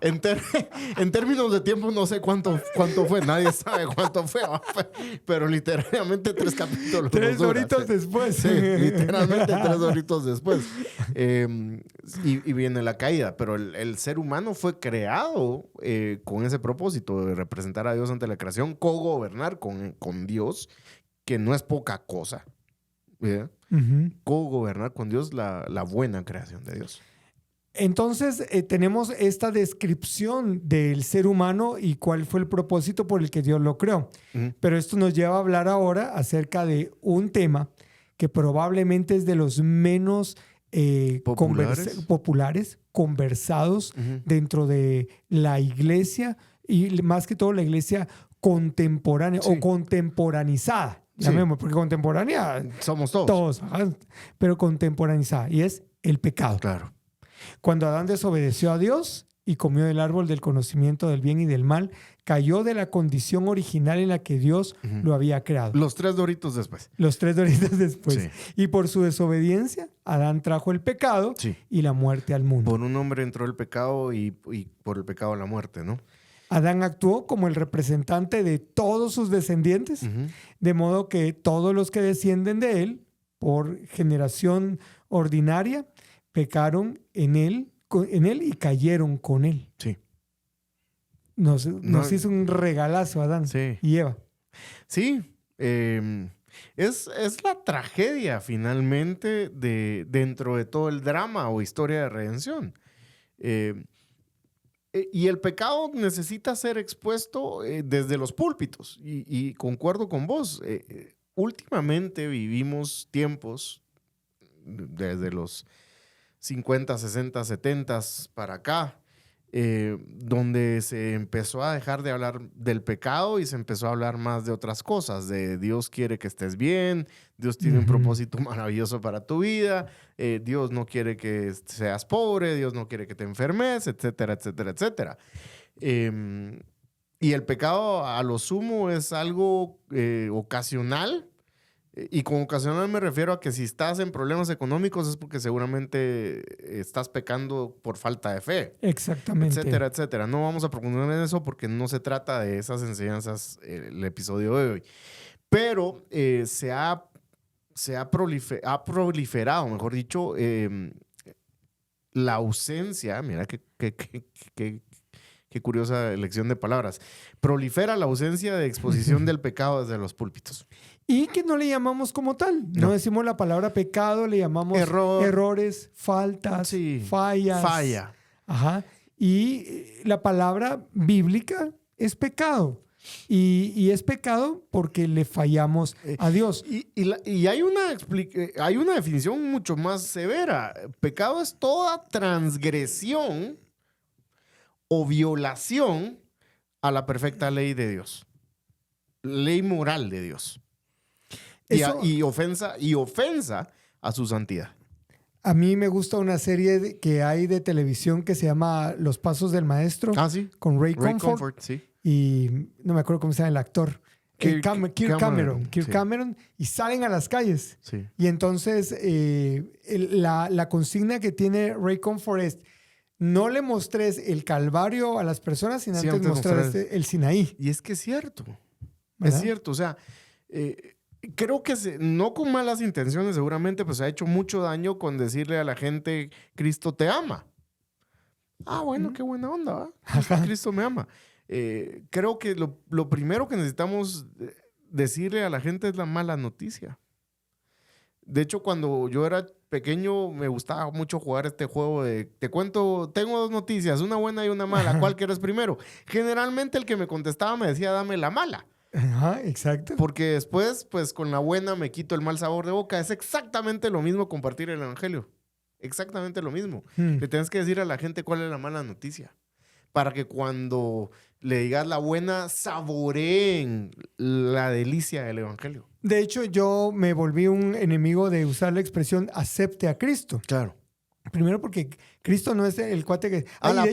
en términos de tiempo no sé cuánto fue. Nadie sabe cuánto fue. Pero literalmente 3 capítulos 3 horitos después. Sí, literalmente 3 horitos después. Y viene la caída. Pero el ser humano fue creado con ese propósito de representar a Dios ante la creación, cogobernar con Dios, que no es poca cosa. ¿Verdad? Cogobernar con Dios la buena creación de Dios. Entonces, tenemos esta descripción del ser humano y cuál fue el propósito por el que Dios lo creó. Pero esto nos lleva a hablar ahora acerca de un tema que probablemente es de los menos populares, conversados dentro de la iglesia y más que todo la iglesia contemporánea o contemporanizada. Llamemos, porque contemporánea somos todos. Pero contemporanizada, y es el pecado. Claro. Cuando Adán desobedeció a Dios y comió del árbol del conocimiento del bien y del mal, cayó de la condición original en la que Dios lo había creado. Los 3 doritos después. Sí. Y por su desobediencia, Adán trajo el pecado y la muerte al mundo. Por un hombre entró el pecado y por el pecado la muerte, ¿no? Adán actuó como el representante de todos sus descendientes, de modo que todos los que descienden de él, por generación ordinaria, pecaron en él y cayeron con él. Sí. Nos hizo un regalazo Adán y Eva. Sí. Es la tragedia finalmente dentro de todo el drama o historia de redención. Y el pecado necesita ser expuesto desde los púlpitos. Y concuerdo con vos. Últimamente vivimos tiempos desde los 50, 60, 70 para acá, donde se empezó a dejar de hablar del pecado y se empezó a hablar más de otras cosas, de Dios quiere que estés bien, Dios tiene un propósito maravilloso para tu vida, Dios no quiere que seas pobre, Dios no quiere que te enfermes, etcétera, etcétera, etcétera. Y el pecado a lo sumo es algo ocasional. Y con ocasional me refiero a que si estás en problemas económicos es porque seguramente estás pecando por falta de fe. Exactamente. Etcétera, etcétera. No vamos a profundizar en eso porque no se trata de esas enseñanzas el episodio de hoy. Pero se ha proliferado, mejor dicho, la ausencia, mira qué curiosa elección de palabras. Prolifera la ausencia de exposición del pecado desde los púlpitos. Y que no le llamamos como tal. No decimos la palabra pecado, le llamamos errores, faltas, fallas. Falla. Ajá. Y la palabra bíblica es pecado. Y es pecado porque le fallamos a Dios. Y hay una definición mucho más severa. Pecado es toda transgresión o violación a la perfecta ley de Dios. Ley moral de Dios. Y ofensa a su santidad. A mí me gusta una serie que hay de televisión que se llama Los Pasos del Maestro. Ah, sí. Con Ray Comfort. Sí. Y no me acuerdo cómo se llama el actor. Kirk Cameron. Sí. Cameron. Y salen a las calles. Sí. Y entonces la consigna que tiene Ray Comfort es: no le mostres el Calvario a las personas, sino antes mostrar el Sinaí. Y es que es cierto. ¿Verdad? Es cierto. O sea, creo que no con malas intenciones, seguramente, pues se ha hecho mucho daño con decirle a la gente, Cristo te ama. Ah, bueno, qué buena onda, ¿va? Cristo me ama. Creo que lo primero que necesitamos decirle a la gente es la mala noticia. De hecho, cuando yo era pequeño, me gustaba mucho jugar este juego de, te cuento, tengo 2 noticias, una buena y una mala, ¿cuál quieres primero? Generalmente el que me contestaba me decía, dame la mala. Ajá, exacto. Porque después, pues con la buena me quito el mal sabor de boca. Es exactamente lo mismo compartir el evangelio. Exactamente lo mismo. Le tienes que decir a la gente cuál es la mala noticia. Para que cuando le digas la buena, saboreen la delicia del evangelio. De hecho, yo me volví un enemigo de usar la expresión acepte a Cristo. Claro. Primero porque Cristo no es el cuate que...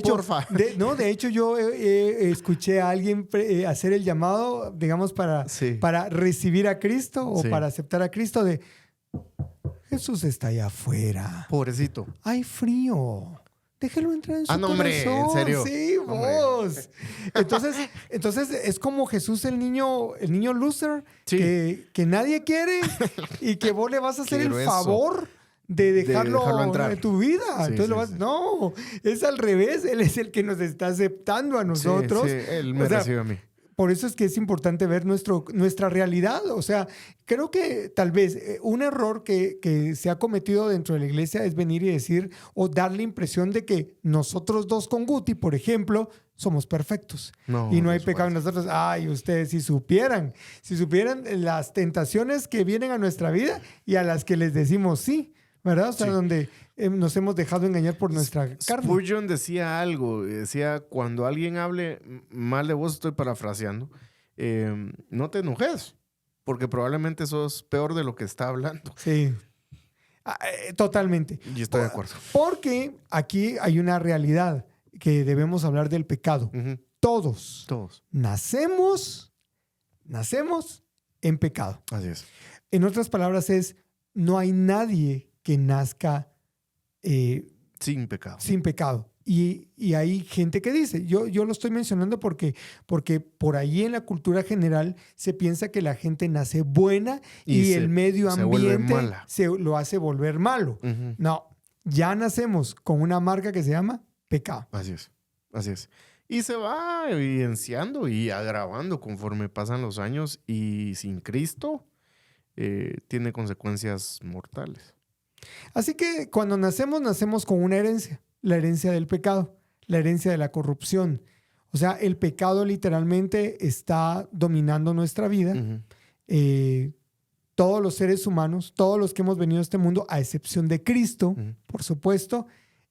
porfa. De hecho, yo escuché a alguien hacer el llamado, digamos, para recibir a Cristo o para aceptar a Cristo de... Jesús está allá afuera. Pobrecito. Hay frío. Déjelo entrar en su corazón. Hombre, ¿en serio? Sí, vos. Entonces es como Jesús, el niño loser, que nadie quiere y que vos le vas a hacer el favor de dejarlo entrar en tu vida. Sí, entonces no, es al revés. Él es el que nos está aceptando a nosotros. Sí, él me recibe a mí. por eso es que es importante ver nuestra realidad. O sea, creo que tal vez un error que se ha cometido dentro de la iglesia es venir y decir o dar la impresión de que nosotros dos con Guti, por ejemplo, somos perfectos y no hay pecado en nosotros. Ay, ustedes si supieran las tentaciones que vienen a nuestra vida y a las que les decimos sí, ¿verdad? O sea, donde nos hemos dejado engañar por nuestra carne. Spurgeon decía algo, decía, cuando alguien hable mal de vos, estoy parafraseando, no te enojes, porque probablemente sos peor de lo que está hablando. Sí, totalmente. Y estoy de acuerdo. Porque aquí hay una realidad que debemos hablar del pecado. Uh-huh. Todos nacemos en pecado. Así es. En otras palabras no hay nadie que nazca sin pecado. Sin pecado. Y hay gente que dice, yo lo estoy mencionando porque por ahí en la cultura general se piensa que la gente nace buena y el medio ambiente lo hace volver malo. Uh-huh. No, ya nacemos con una marca que se llama pecado. Así es. Y se va evidenciando y agravando conforme pasan los años y sin Cristo tiene consecuencias mortales. Así que cuando nacemos con una herencia, la herencia del pecado, la herencia de la corrupción. O sea, el pecado literalmente está dominando nuestra vida. Uh-huh. Todos los seres humanos, todos los que hemos venido a este mundo, a excepción de Cristo, uh-huh, por supuesto,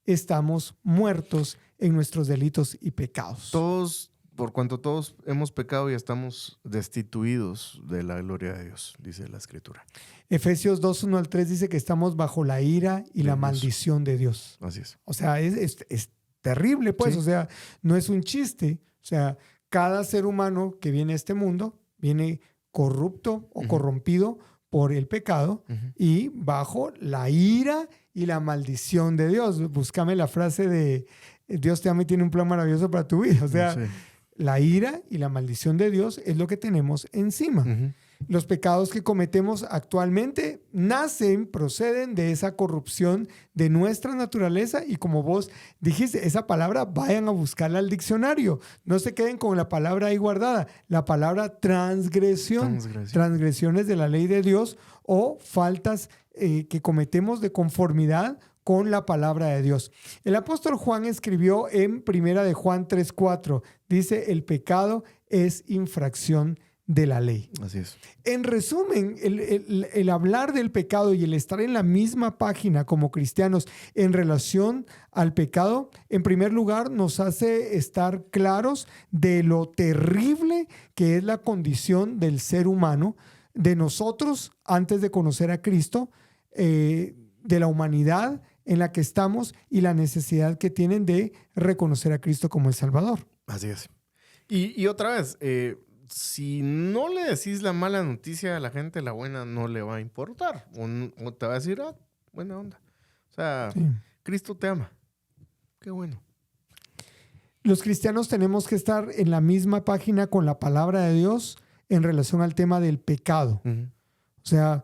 estamos muertos en nuestros delitos y pecados. Todos, por cuanto todos hemos pecado y estamos destituidos de la gloria de Dios, dice la Escritura. Efesios 2:1-3 dice que estamos bajo la ira y la maldición de Dios. Así es. O sea, es terrible, pues. Sí. O sea, no es un chiste. O sea, cada ser humano que viene a este mundo viene corrupto o corrompido por el pecado y bajo la ira y la maldición de Dios. Búscame la frase de Dios te ama y tiene un plan maravilloso para tu vida. O sea, la ira y la maldición de Dios es lo que tenemos encima. Los pecados que cometemos actualmente proceden de esa corrupción de nuestra naturaleza y como vos dijiste, esa palabra vayan a buscarla al diccionario. No se queden con la palabra ahí guardada. La palabra transgresión. Transgresiones de la ley de Dios o faltas que cometemos de conformidad con la palabra de Dios. El apóstol Juan escribió en 1 Juan 3:4, dice, el pecado es infracción de la ley. Así es. En resumen, el hablar del pecado y el estar en la misma página como cristianos en relación al pecado, en primer lugar, nos hace estar claros de lo terrible que es la condición del ser humano, de nosotros antes de conocer a Cristo, de la humanidad en la que estamos y la necesidad que tienen de reconocer a Cristo como el Salvador. Así es. Y otra vez, si no le decís la mala noticia a la gente, la buena no le va a importar. O te va a decir, buena onda. O sea, sí. Cristo te ama. Qué bueno. Los cristianos tenemos que estar en la misma página con la palabra de Dios en relación al tema del pecado. O sea,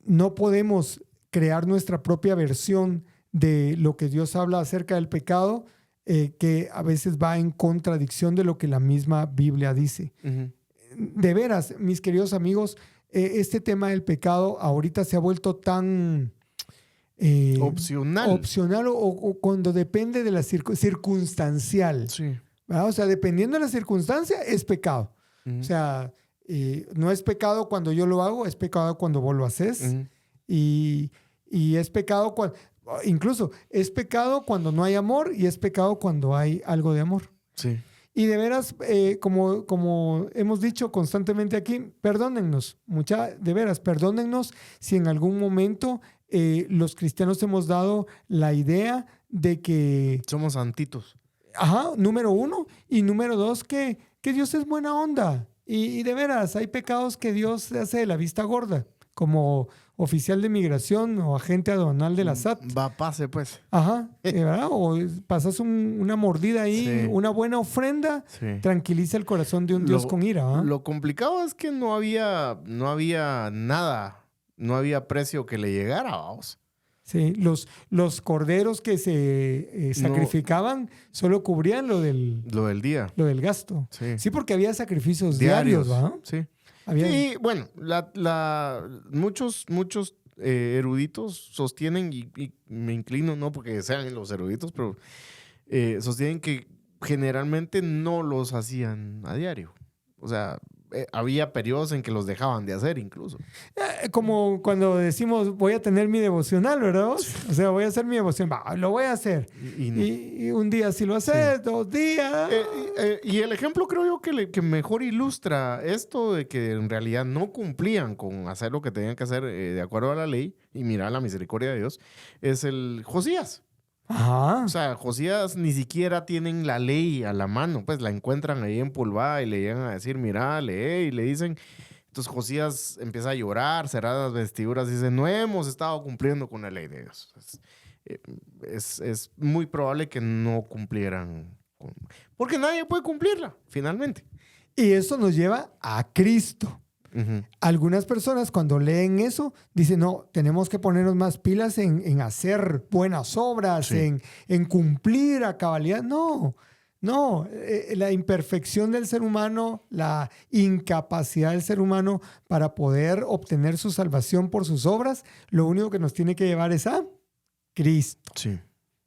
no podemos crear nuestra propia versión de lo que Dios habla acerca del pecado, que a veces va en contradicción de lo que la misma Biblia dice. De veras, mis queridos amigos, este tema del pecado ahorita se ha vuelto tan opcional o cuando depende de la circunstancial. Sí. O sea, dependiendo de la circunstancia, es pecado. O sea, no es pecado cuando yo lo hago, es pecado cuando vos lo haces. Y es pecado cuando... Incluso es pecado cuando no hay amor y es pecado cuando hay algo de amor. Sí. Y de veras, como hemos dicho constantemente aquí, perdónennos, de veras, perdónennos si en algún momento los cristianos hemos dado la idea de que... somos santitos. Ajá, número uno. Y número dos, que Dios es buena onda. Y de veras, hay pecados que Dios se hace de la vista gorda, como oficial de migración o agente aduanal de la SAT. Pase pues. Ajá, ¿verdad? O pasas una mordida ahí, sí. Una buena ofrenda, sí. Tranquiliza el corazón de un Dios con ira. Lo complicado es que no había nada, no había precio que le llegara, vamos. Sí, los corderos que se sacrificaban solo cubrían Lo del día. lo del gasto. Sí. Sí, porque había sacrificios diarios, ¿verdad? Sí. Había... Sí, bueno, muchos eruditos sostienen, y me inclino, no porque sean los eruditos, pero sostienen que generalmente no los hacían a diario. O sea, había periodos en que los dejaban de hacer incluso. Como cuando decimos voy a tener mi devocional, ¿verdad? O sea, voy a hacer mi devoción, lo voy a hacer. No. Y un día sí lo haces, 2 días. Y el ejemplo creo yo que mejor ilustra esto de que en realidad no cumplían con hacer lo que tenían que hacer de acuerdo a la ley y mirar la misericordia de Dios, es el Josías. Ajá. O sea, Josías ni siquiera tienen la ley a la mano, pues la encuentran ahí empolvada y le llegan a decir, mira, lee, y le dicen. Entonces Josías empieza a llorar, cerrar las vestiduras, y dice, no hemos estado cumpliendo con la ley de Dios. Es muy probable que no cumplieran, porque nadie puede cumplirla, finalmente. Y eso nos lleva a Cristo. Uh-huh. Algunas personas cuando leen eso dicen, no, tenemos que ponernos más pilas en hacer buenas obras, Sí. en cumplir a cabalidad. No, la imperfección del ser humano, la incapacidad del ser humano para poder obtener su salvación por sus obras, lo único que nos tiene que llevar es a Cristo. Sí.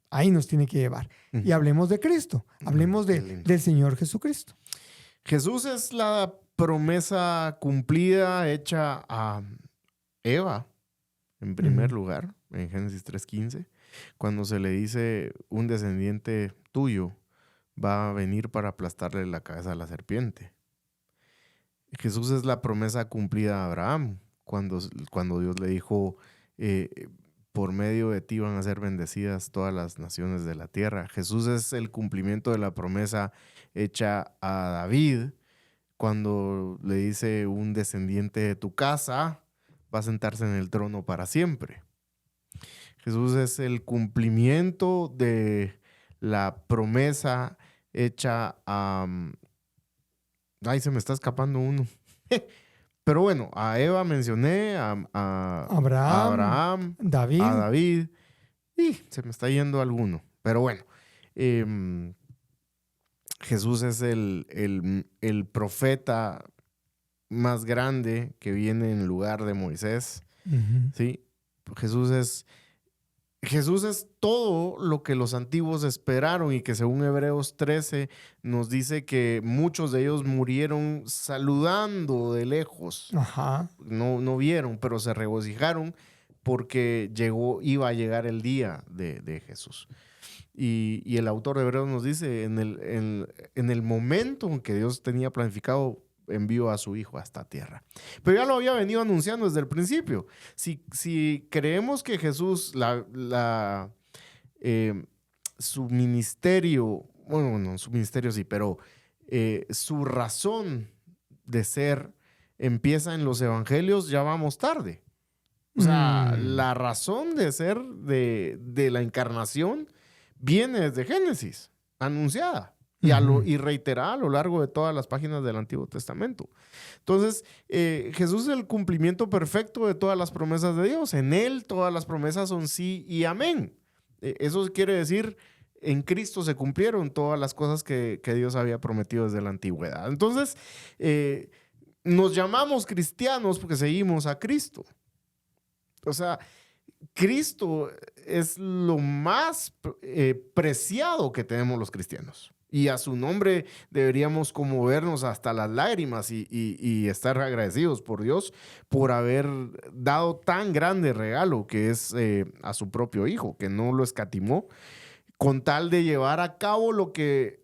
Ahí nos tiene que llevar. Uh-huh. Y hablemos de Cristo, hablemos del Señor Jesucristo. Jesús es la promesa cumplida hecha a Eva, en primer lugar, en Génesis 3:15, cuando se le dice un descendiente tuyo va a venir para aplastarle la cabeza a la serpiente. Jesús es la promesa cumplida a Abraham, cuando Dios le dijo, por medio de ti van a ser bendecidas todas las naciones de la tierra. Jesús es el cumplimiento de la promesa hecha a David, cuando le dice un descendiente de tu casa va a sentarse en el trono para siempre. Jesús es el cumplimiento de la promesa hecha a... Ay, se me está escapando uno. Pero bueno, a Eva mencioné, a Abraham, David. a David. Y se me está yendo alguno. Pero bueno, Jesús es el profeta más grande que viene en lugar de Moisés. Uh-huh. ¿Sí? Jesús es todo lo que los antiguos esperaron y que según Hebreos 13 nos dice que muchos de ellos murieron saludando de lejos. Ajá. No vieron, pero se regocijaron porque iba a llegar el día de Jesús. Y el autor de Hebreos nos dice, en el momento en que Dios tenía planificado, envió a su hijo a esta tierra. Pero ya lo había venido anunciando desde el principio. Si creemos que Jesús, su ministerio, bueno, no, su ministerio sí, pero su razón de ser empieza en los evangelios, ya vamos tarde. O sea, la razón de ser de la encarnación viene desde Génesis, anunciada y reiterada a lo largo de todas las páginas del Antiguo Testamento. Entonces, Jesús es el cumplimiento perfecto de todas las promesas de Dios. En Él todas las promesas son sí y amén. Eso quiere decir, en Cristo se cumplieron todas las cosas que Dios había prometido desde la antigüedad. Entonces, nos llamamos cristianos porque seguimos a Cristo. O sea, Cristo es lo más preciado que tenemos los cristianos. Y a su nombre deberíamos conmovernos hasta las lágrimas y estar agradecidos por Dios por haber dado tan grande regalo que es a su propio Hijo, que no lo escatimó, con tal de llevar a cabo lo que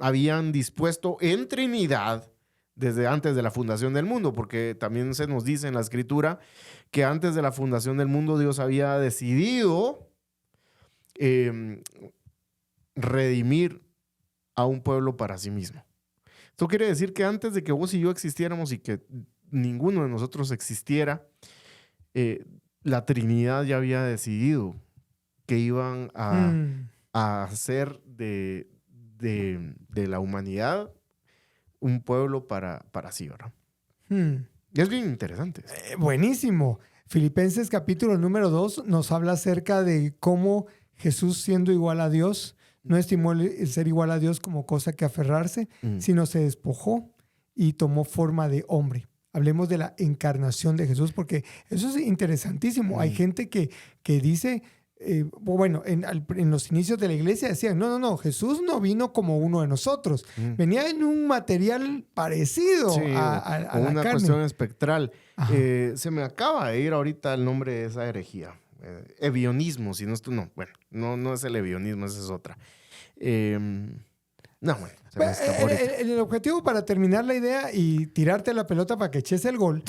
habían dispuesto en Trinidad desde antes de la fundación del mundo, porque también se nos dice en la Escritura que antes de la fundación del mundo Dios había decidido redimir a un pueblo para sí mismo. Esto quiere decir que antes de que vos y yo existiéramos y que ninguno de nosotros existiera, la Trinidad ya había decidido que iban a hacer de la humanidad un pueblo para sí, ¿verdad? Y es bien interesante. Buenísimo. Filipenses capítulo número 2 nos habla acerca de cómo Jesús, siendo igual a Dios, no estimó el ser igual a Dios como cosa que aferrarse, sino se despojó y tomó forma de hombre. Hablemos de la encarnación de Jesús, porque eso es interesantísimo. Hay gente que dice, en los inicios de la iglesia decían, no, Jesús no vino como uno de nosotros. Venía en un material parecido a la una carne. Cuestión espectral. Se me acaba de ir ahorita el nombre de esa herejía. Evionismo, si no es tú, no es el evionismo, esa es otra. El objetivo para terminar la idea y tirarte la pelota para que eches el gol,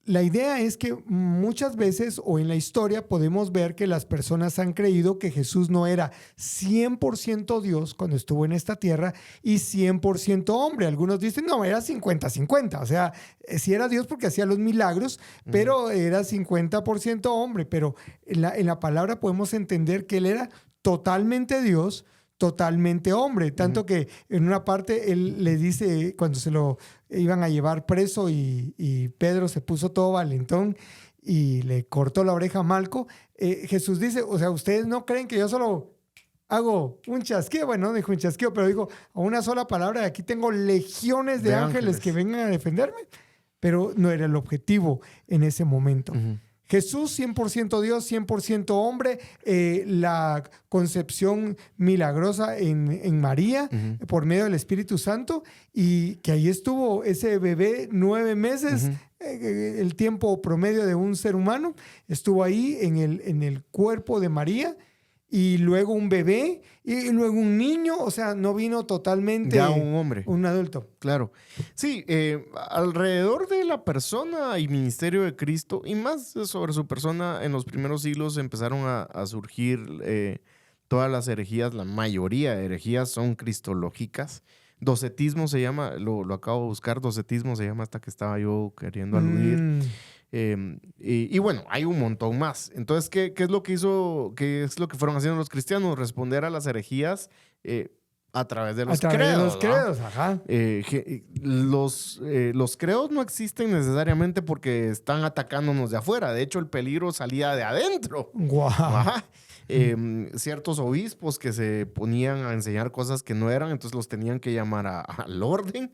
la idea es que muchas veces o en la historia podemos ver que las personas han creído que Jesús no era 100% Dios cuando estuvo en esta tierra y 100% hombre. Algunos dicen, no, era 50-50. O sea, sí era Dios porque hacía los milagros, pero era 50% hombre. Pero en la palabra podemos entender que él era totalmente Dios, totalmente hombre. Tanto que en una parte él le dice, cuando se lo iban a llevar preso y Pedro se puso todo valentón y le cortó la oreja a Malco, Jesús dice, o sea, ustedes no creen que yo solo hago un chasquido. Bueno, no dijo un chasquido, pero dijo a una sola palabra, aquí tengo legiones de ángeles que vengan a defenderme. Pero no era el objetivo en ese momento. Jesús, 100% Dios, 100% hombre, la concepción milagrosa en María por medio del Espíritu Santo, y que ahí estuvo ese bebé 9 meses, el tiempo promedio de un ser humano, estuvo ahí en el cuerpo de María, y luego un bebé, y luego un niño, o sea, no vino totalmente... Ya un hombre. Un adulto. Claro. Sí, alrededor de la persona y ministerio de Cristo, y más sobre su persona, en los primeros siglos empezaron a surgir todas las herejías. La mayoría de herejías son cristológicas. Docetismo se llama, lo acabo de buscar, docetismo se llama, hasta que estaba yo queriendo aludir. Y bueno, hay un montón más. Entonces, ¿qué es lo que hizo? ¿Qué es lo que fueron haciendo los cristianos? Responder a las herejías a través de los credos. De los credos, ajá. Los credos no existen necesariamente porque están atacándonos de afuera. De hecho, el peligro salía de adentro. Wow. Ajá. Ciertos obispos que se ponían a enseñar cosas que no eran, entonces los tenían que llamar al orden.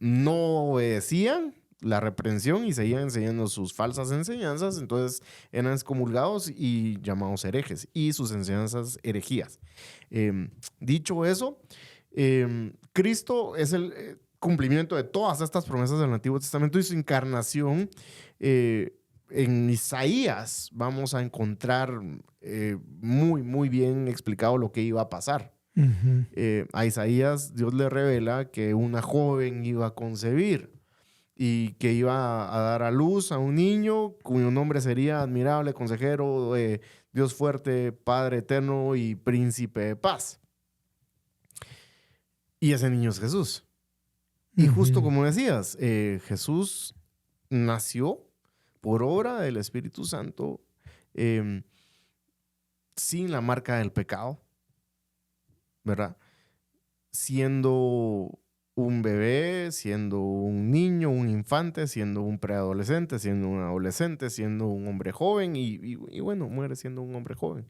No obedecían la reprensión y seguían enseñando sus falsas enseñanzas, entonces eran excomulgados y llamados herejes, y sus enseñanzas herejías. Dicho eso, Cristo es el cumplimiento de todas estas promesas del Antiguo Testamento y su encarnación. En Isaías vamos a encontrar muy, muy bien explicado lo que iba a pasar. A Isaías Dios le revela que una joven iba a concebir y que iba a dar a luz a un niño cuyo nombre sería Admirable, Consejero, Dios Fuerte, Padre Eterno y Príncipe de Paz. Y ese niño es Jesús. Y justo como decías, Jesús nació por obra del Espíritu Santo, sin la marca del pecado, ¿verdad? Siendo un bebé, siendo un niño, un infante, siendo un preadolescente, siendo un adolescente, siendo un hombre joven y bueno, muere siendo un hombre joven.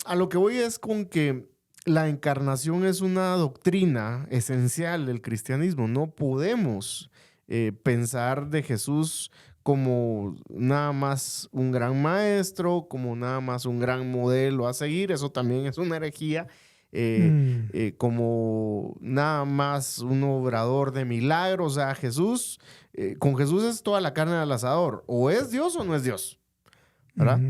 A lo que voy es con que la encarnación es una doctrina esencial del cristianismo. No podemos pensar de Jesús como nada más un gran maestro, como nada más un gran modelo a seguir. Eso también es una herejía. Como nada más un obrador de milagros. O sea, Jesús, con Jesús es toda la carne al asador. O es Dios o no es Dios, ¿verdad?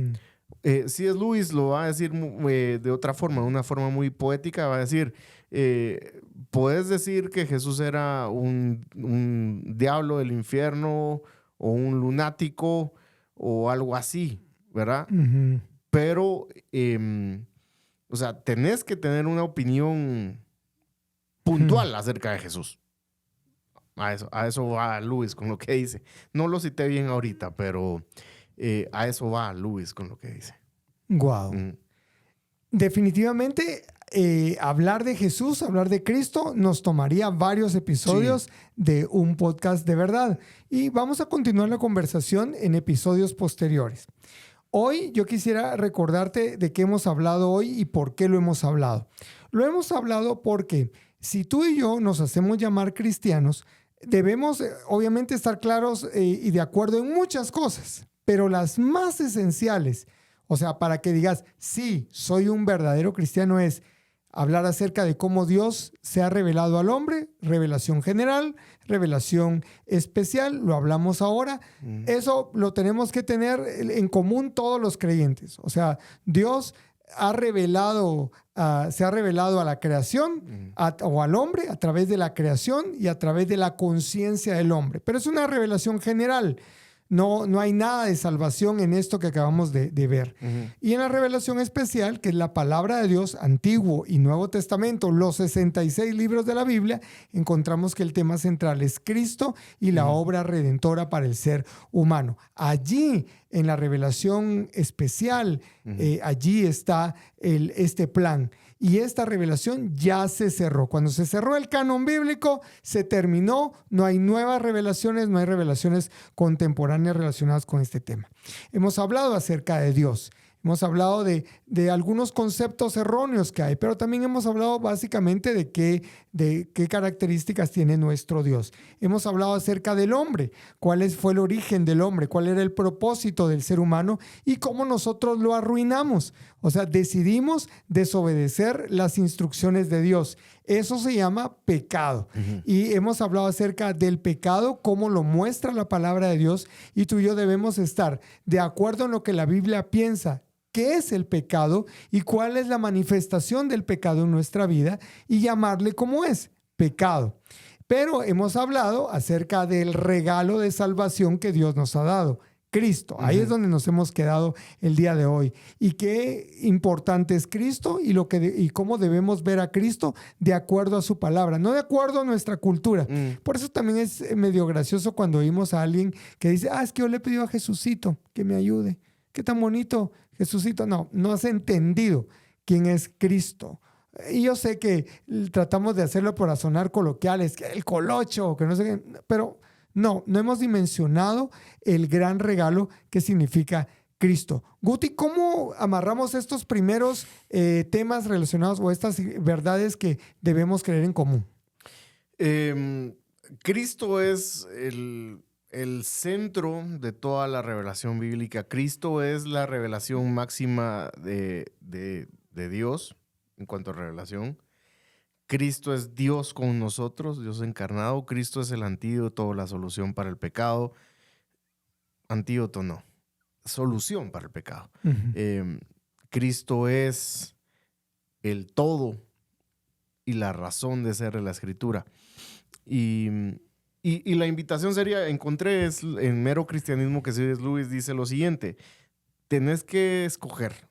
C.S. Lewis lo va a decir de otra forma, de una forma muy poética. Va a decir, puedes decir que Jesús era un diablo del infierno o un lunático o algo así, ¿verdad? Pero o sea, tenés que tener una opinión puntual acerca de Jesús. A eso va Lewis con lo que dice. No lo cité bien ahorita, pero a eso va Lewis con lo que dice. Wow. Definitivamente hablar de Jesús, hablar de Cristo, nos tomaría varios episodios de un podcast de verdad. Y vamos a continuar la conversación en episodios posteriores. Hoy yo quisiera recordarte de qué hemos hablado hoy y por qué lo hemos hablado. Lo hemos hablado porque si tú y yo nos hacemos llamar cristianos, debemos obviamente estar claros y de acuerdo en muchas cosas, pero las más esenciales, o sea, para que digas, sí, soy un verdadero cristiano, es hablar acerca de cómo Dios se ha revelado al hombre, revelación general, revelación especial, lo hablamos ahora. Eso lo tenemos que tener en común todos los creyentes. O sea, Dios se ha revelado a la creación o al hombre a través de la creación y a través de la conciencia del hombre. Pero es una revelación general. No hay nada de salvación en esto que acabamos de ver. Y en la revelación especial, que es la palabra de Dios, Antiguo y Nuevo Testamento, los 66 libros de la Biblia, encontramos que el tema central es Cristo y la obra redentora para el ser humano. Allí, en la revelación especial, allí está este plan. Y esta revelación ya se cerró. Cuando se cerró el canon bíblico, se terminó. No hay nuevas revelaciones, no hay revelaciones contemporáneas relacionadas con este tema. Hemos hablado acerca de Dios. Hemos hablado de algunos conceptos erróneos que hay, pero también hemos hablado básicamente de qué características tiene nuestro Dios. Hemos hablado acerca del hombre, cuál fue el origen del hombre, cuál era el propósito del ser humano y cómo nosotros lo arruinamos. O sea, decidimos desobedecer las instrucciones de Dios. Eso se llama pecado. Y hemos hablado acerca del pecado, cómo lo muestra la palabra de Dios, y tú y yo debemos estar de acuerdo en lo que la Biblia piensa. ¿Qué es el pecado y cuál es la manifestación del pecado en nuestra vida? Y llamarle como es, pecado. Pero hemos hablado acerca del regalo de salvación que Dios nos ha dado, Cristo. Ahí es donde nos hemos quedado el día de hoy. Y qué importante es Cristo y cómo debemos ver a Cristo de acuerdo a su palabra, no de acuerdo a nuestra cultura. Por eso también es medio gracioso cuando oímos a alguien que dice, es que yo le pedí a Jesucito que me ayude. Qué tan bonito, Jesucito. No has entendido quién es Cristo. Y yo sé que tratamos de hacerlo para sonar coloquiales, que el colocho, que no sé qué, pero no hemos dimensionado el gran regalo que significa Cristo. Guti, ¿cómo amarramos estos primeros temas relacionados o estas verdades que debemos creer en común? Cristo es el centro de toda la revelación bíblica. Cristo es la revelación máxima de Dios en cuanto a revelación. Cristo es Dios con nosotros, Dios encarnado. Cristo es el antídoto, la solución para el pecado. Antídoto no, solución para el pecado. Cristo es el todo y la razón de ser de la Escritura. Y la invitación sería, encontré en Mero Cristianismo que C.S. Lewis dice lo siguiente: tenés que escoger,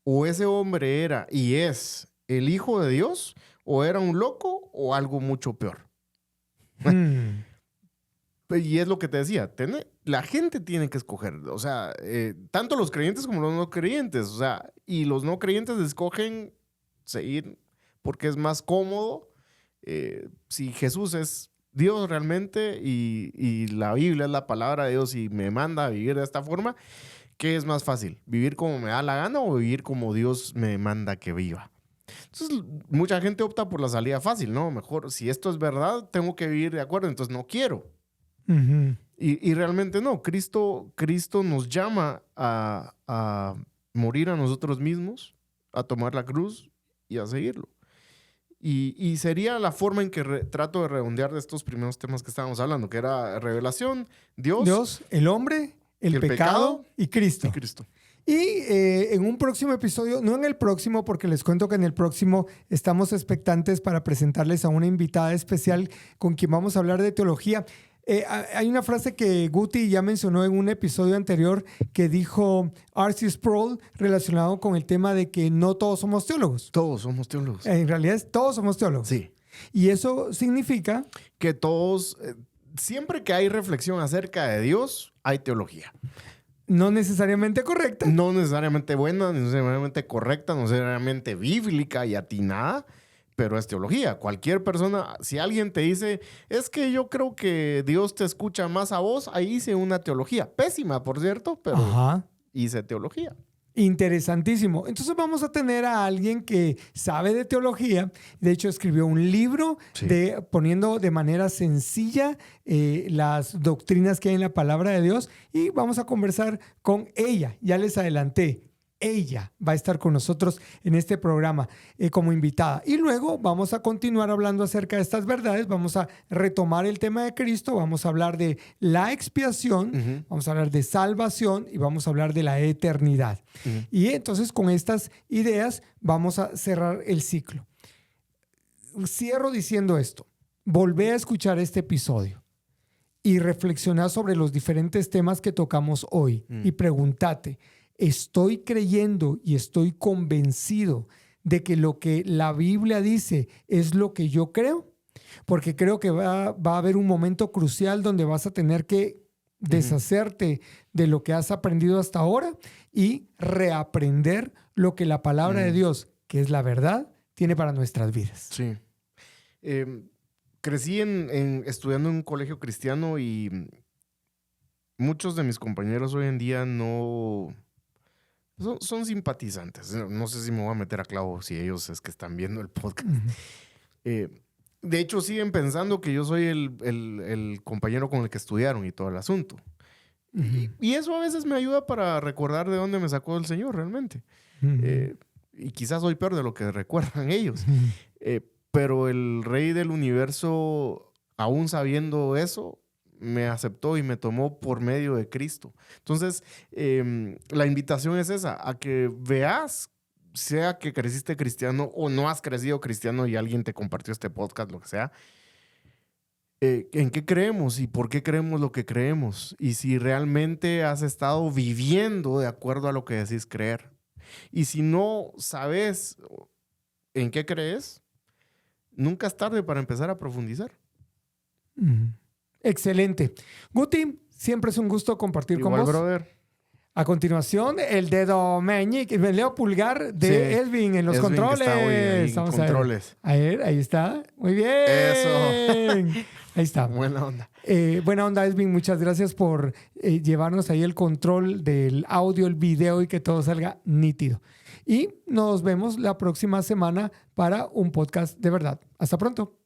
o ese hombre era y es el Hijo de Dios, o era un loco, o algo mucho peor. Y es lo que te decía, la gente tiene que escoger, o sea, tanto los creyentes como los no creyentes, o sea, y los no creyentes escogen seguir porque es más cómodo. Si Jesús es Dios realmente y la Biblia es la palabra de Dios y me manda a vivir de esta forma, ¿qué es más fácil? ¿Vivir como me da la gana o vivir como Dios me manda que viva? Entonces, mucha gente opta por la salida fácil, ¿no? Mejor, si esto es verdad, tengo que vivir de acuerdo, entonces no quiero. Y realmente no. Cristo nos llama a morir a nosotros mismos, a tomar la cruz y a seguirlo. Y sería la forma en que trato de redondear de estos primeros temas que estábamos hablando, que era revelación, Dios, el hombre, el pecado y Cristo. Y en un próximo episodio, no en el próximo, porque les cuento que en el próximo estamos expectantes para presentarles a una invitada especial con quien vamos a hablar de teología. Hay una frase que Guti ya mencionó en un episodio anterior que dijo R.C. Sproul relacionado con el tema de que no todos somos teólogos. Todos somos teólogos. En realidad todos somos teólogos. Sí. Y eso significa que todos, siempre que hay reflexión acerca de Dios, hay teología. no necesariamente correcta. No necesariamente buena, no necesariamente correcta, no necesariamente bíblica y atinada, pero es teología. Cualquier persona, si alguien te dice, es que yo creo que Dios te escucha más a vos, ahí hice una teología. Pésima, por cierto, pero hice teología. Interesantísimo. Entonces vamos a tener a alguien que sabe de teología. De hecho, escribió un libro poniendo de manera sencilla las doctrinas que hay en la palabra de Dios. Y vamos a conversar con ella. Ya les adelanté. Ella va a estar con nosotros en este programa como invitada. Y luego vamos a continuar hablando acerca de estas verdades. Vamos a retomar el tema de Cristo. Vamos a hablar de la expiación. Vamos a hablar de salvación y vamos a hablar de la eternidad. Y entonces con estas ideas vamos a cerrar el ciclo. Cierro diciendo esto. Volvé a escuchar este episodio y reflexioná sobre los diferentes temas que tocamos hoy y pregúntate, ¿estoy creyendo y estoy convencido de que lo que la Biblia dice es lo que yo creo? Porque creo que va a haber un momento crucial donde vas a tener que deshacerte de lo que has aprendido hasta ahora y reaprender lo que la palabra de Dios, que es la verdad, tiene para nuestras vidas. Sí. Crecí estudiando en un colegio cristiano y muchos de mis compañeros hoy en día no... Son simpatizantes. No sé si me voy a meter a clavo si ellos es que están viendo el podcast. De hecho, siguen pensando que yo soy el compañero con el que estudiaron y todo el asunto. Y eso a veces me ayuda para recordar de dónde me sacó el Señor realmente. Y quizás soy peor de lo que recuerdan ellos. Pero el Rey del Universo, aún sabiendo eso, me aceptó y me tomó por medio de Cristo. Entonces, la invitación es esa, a que veas, sea que creciste cristiano o no has crecido cristiano y alguien te compartió este podcast, lo que sea, en qué creemos y por qué creemos lo que creemos y si realmente has estado viviendo de acuerdo a lo que decís creer. Y si no sabes en qué crees, nunca es tarde para empezar a profundizar. Excelente. Guti, siempre es un gusto compartir con vos. Brother. A continuación, el dedo meñique, el dedo pulgar de Edwin en los Edwin, controles. Vamos controles. A ver, ahí está. Muy bien. Eso. Ahí está. Buena onda. Buena onda, Edwin. Muchas gracias por llevarnos ahí el control del audio, el video y que todo salga nítido. Y nos vemos la próxima semana para un podcast de verdad. Hasta pronto.